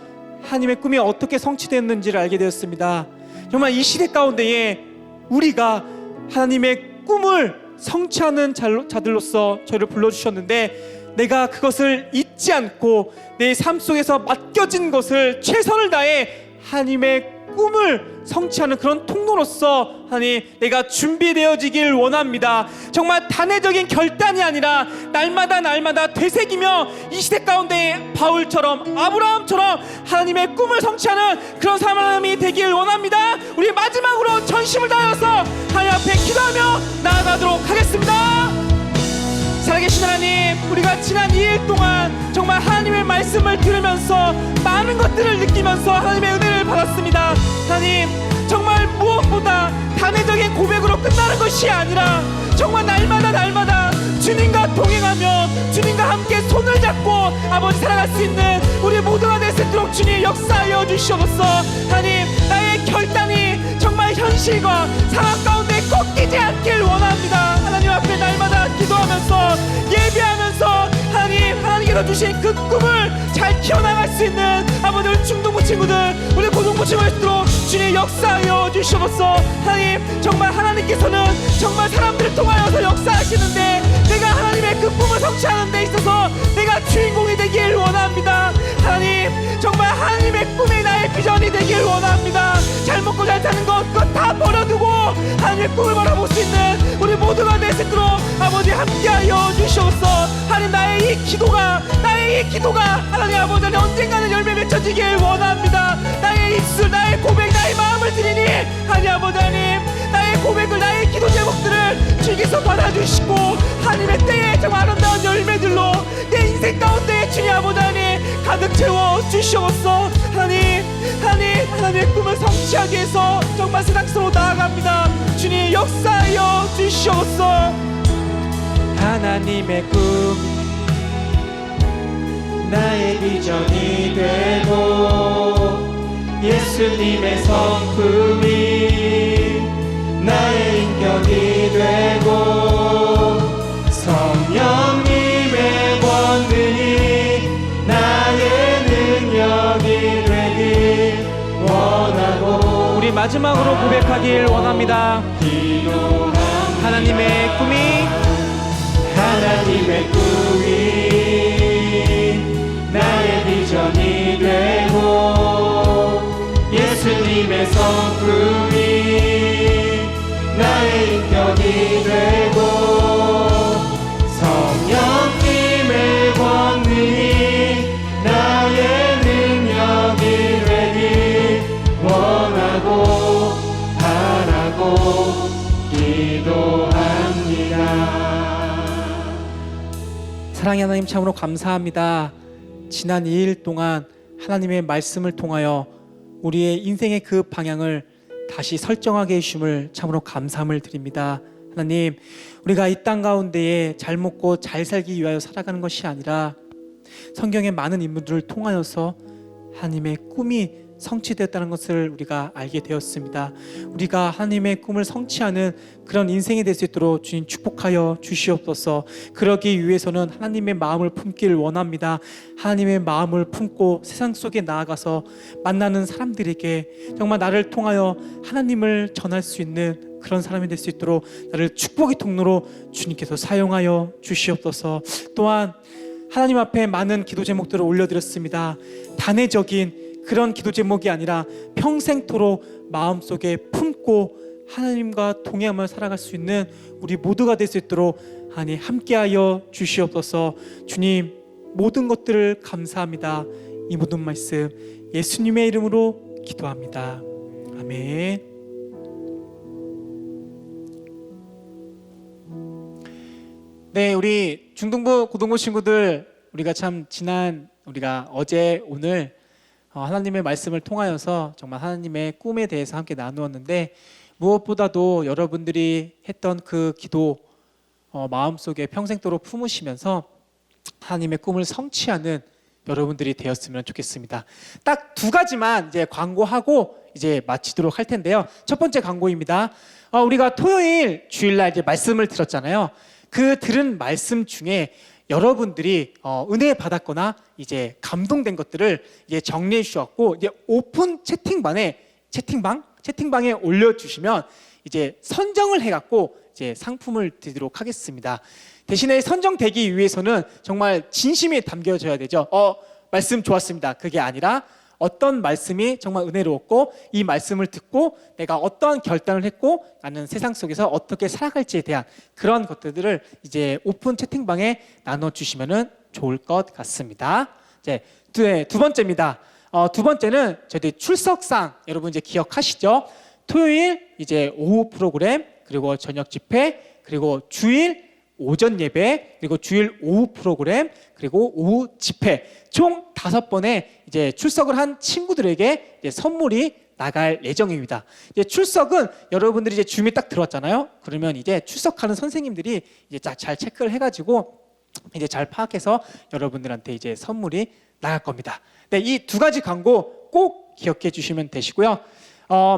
하나님의 꿈이 어떻게 성취되었는지를 알게 되었습니다. 정말 이 시대 가운데에 우리가 하나님의 꿈을 성취하는 자들로서 저희를 불러주셨는데 하나님의 그것을 잊지 않고 내 삶 속에서 맡겨진 것을 최선을 다해 하나님의 꿈을 성취하는 그런 통로로서 하나님 내가 준비되어지길 원합니다. 정말 단회적인 결단이 아니라 날마다 되새기며 이 시대 가운데 바울처럼 아브라함처럼 하나님의 꿈을 성취하는 그런 사람이 되길 원합니다. 우리 마지막으로 전심을 다하여서 하나님 앞에 기도하며 나아가도록 하겠습니다. 살아계신 하나님, 우리가 지난 2일 동안 정말 하나님의 말씀을 들으면서 많은 것들을 느끼면서 하나님의 은혜를 받았습니다. 하나님, 정말 무엇보다 단회적인 고백으로 끝나는 것이 아니라 정말 날마다 주님과 동행하며 주님과 함께 손을 잡고 아버지 살아갈 수 있는 우리 모두가 될 수 있도록 주님 역사하여 주시옵소서. 하나님, 나의 결단이 정말 현실과 상황 가운데 꺾이지 않길 원합니다. 하나님 앞에 날마다 기도하면서 예배하면서 하나님께서 주신 그 꿈을 잘 키워나갈 수 있는 아버지 우리 중동부 친구들, 우리 고등부 친구들도 주님 역사하여 주시옵소서. 하나님, 정말 하나님께서는 정말 사람들을 통하여서 역사하시는데 내가 하나님의 그 꿈을 성취하는 데 있어서 내가 주인공이 되길 원합니다. 하나님, 정말 하나님의 꿈이 나의 비전이 되길 원합니다. 잘 먹고 잘 사는 것 그것 다 버려두고 하나님의 꿈을 바라볼 수 있는 우리 모두가 될 수 있도록 아버지 함께하여 주시옵소서. 하나님, 나의 이 기도가 하나님 아버지 언젠가는 열매 맺혀지길 원합니다. 나의 입술, 나의 고백, 나의 마음을 드리니 하나님 아버지 나의 고백을, 나의 기도 제목들을 주께서 받아주시고 하나님의 때에 정말 아름다운 열매들로 내 인생 가운데 주님 아버지 가득 채워 주시옵소서. 하나님의 꿈을 성취하기 위해서 정말 세상으로 나아갑니다. 주님 역사하여 주시옵소서. 하나님의 꿈 나의 비전이 되고 예수님의 성품이 나의 인격이 되고 성령님의 권능이 나의 능력이 되길 원하고 우리 마지막으로 고백하길 원합니다. 하나님의 꿈이 나의 비전이 되고 예수님의 성품이 나의 인격이 되고 성령님의 권능이 나의 능력이 되길 원하고 바라고 기도합니다. 사랑의 하나님, 참으로 감사합니다. 지난 2일 동안 하나님의 말씀을 통하여 우리의 인생의 그 방향을 다시 설정하게 해주심을 참으로 감사함을 드립니다. 하나님, 우리가 이 땅 가운데에 잘 먹고 잘 살기 위하여 살아가는 것이 아니라 성경의 많은 인물들을 통하여서 하나님의 꿈이 성취되었다는 것을 우리가 알게 되었습니다. 우리가 하나님의 꿈을 성취하는 그런 인생이 될 수 있도록 주님 축복하여 주시옵소서. 그러기 위해서는 하나님의 마음을 품기를 원합니다. 하나님의 마음을 품고 세상 속에 나아가서 만나는 사람들에게 정말 나를 통하여 하나님을 전할 수 있는 그런 사람이 될 수 있도록 나를 축복의 통로로 주님께서 사용하여 주시옵소서. 또한 하나님 앞에 많은 기도 제목들을 올려드렸습니다. 단회적인 그런 기도 제목이 아니라 평생토록 마음속에 품고 하나님과 동행하며 살아갈 수 있는 우리 모두가 될 수 있도록 하나님 함께하여 주시옵소서. 주님, 모든 것들을 감사합니다. 이 모든 말씀 예수님의 이름으로 기도합니다. 아멘. 네, 우리 중등부 고등부 친구들, 우리가 참 우리가 어제 오늘 하나님의 말씀을 통하여서 정말 하나님의 꿈에 대해서 함께 나누었는데, 무엇보다도 여러분들이 했던 그 기도 마음속에 평생도록 품으시면서 하나님의 꿈을 성취하는 여러분들이 되었으면 좋겠습니다. 딱 두 가지만 이제 광고하고 이제 마치도록 할 텐데요. 첫 번째 광고입니다. 우리가 토요일 주일날 이제 말씀을 들었잖아요. 그 들은 말씀 중에 여러분들이 은혜 받았거나 이제 감동된 것들을 이제 정리해 주셨고, 이제 오픈 채팅방에 올려주시면 이제 선정을 해갖고 이제 상품을 드리도록 하겠습니다. 대신에 선정되기 위해서는 정말 진심이 담겨져야 되죠. 말씀 좋았습니다. 그게 아니라 어떤 말씀이 정말 은혜로웠고, 이 말씀을 듣고 내가 어떤 결단을 했고 나는 세상 속에서 어떻게 살아갈지에 대한 그런 것들을 이제 오픈 채팅방에 나눠주시면 좋을 것 같습니다. 이제 두 번째입니다. 두 번째는 저희 출석상 여러분 이제 기억하시죠? 토요일 이제 오후 프로그램, 그리고 저녁 집회, 그리고 주일 오전 예배, 그리고 주일 오후 프로그램, 그리고 오후 집회, 총 5번의 이제 출석을 한 친구들에게 이제 선물이 나갈 예정입니다. 이제 출석은 여러분들이 이제 줌이 딱 들어왔잖아요. 그러면 이제 출석하는 선생님들이 이제 잘 체크를 해가지고 이제 잘 파악해서 여러분들한테 이제 선물이 나갈 겁니다. 네, 이 두 가지 광고 꼭 기억해 주시면 되시고요.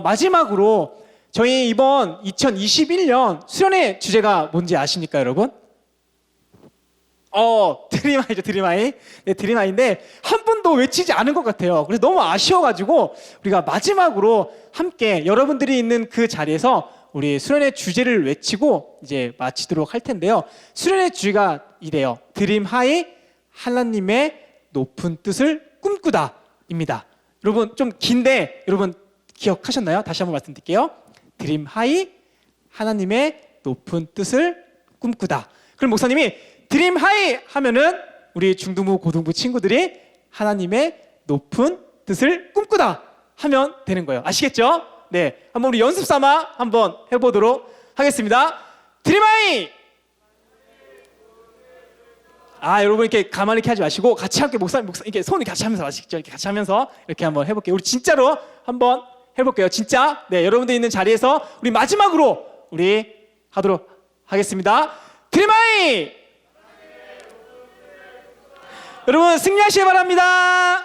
마지막으로 저희 이번 2021년 수련회 주제가 뭔지 아십니까, 여러분? 드림하이죠, 드림하이. 네, 드림하이인데 한 분도 외치지 않은 것 같아요. 그래서 너무 아쉬워가지고 우리가 마지막으로 함께 여러분들이 있는 그 자리에서 우리 수련회 주제를 외치고 이제 마치도록 할 텐데요. 수련회 주제가 이래요. 드림하이, 하나님의 높은 뜻을 꿈꾸다입니다. 여러분 좀 긴데 여러분 기억하셨나요? 다시 한번 말씀드릴게요. 드림하이, 하나님의 높은 뜻을 꿈꾸다. 그럼 목사님이 드림하이 하면은 우리 중등부 고등부 친구들이 하나님의 높은 뜻을 꿈꾸다 하면 되는 거예요. 아시겠죠? 네, 한번 우리 연습 삼아 한번 해보도록 하겠습니다. 드림하이! 여러분 이렇게 가만히 이렇게 하지 마시고 같이 함께 목사님 이렇게 손을 같이 하면서 아시겠죠? 이렇게 같이 하면서 이렇게 한번 해볼게요. 우리 진짜로 한번 해볼게요. 진짜. 네, 여러분들 있는 자리에서 우리 마지막으로 우리 하도록 하겠습니다. 드림하이! 여러분 승리하시기 바랍니다.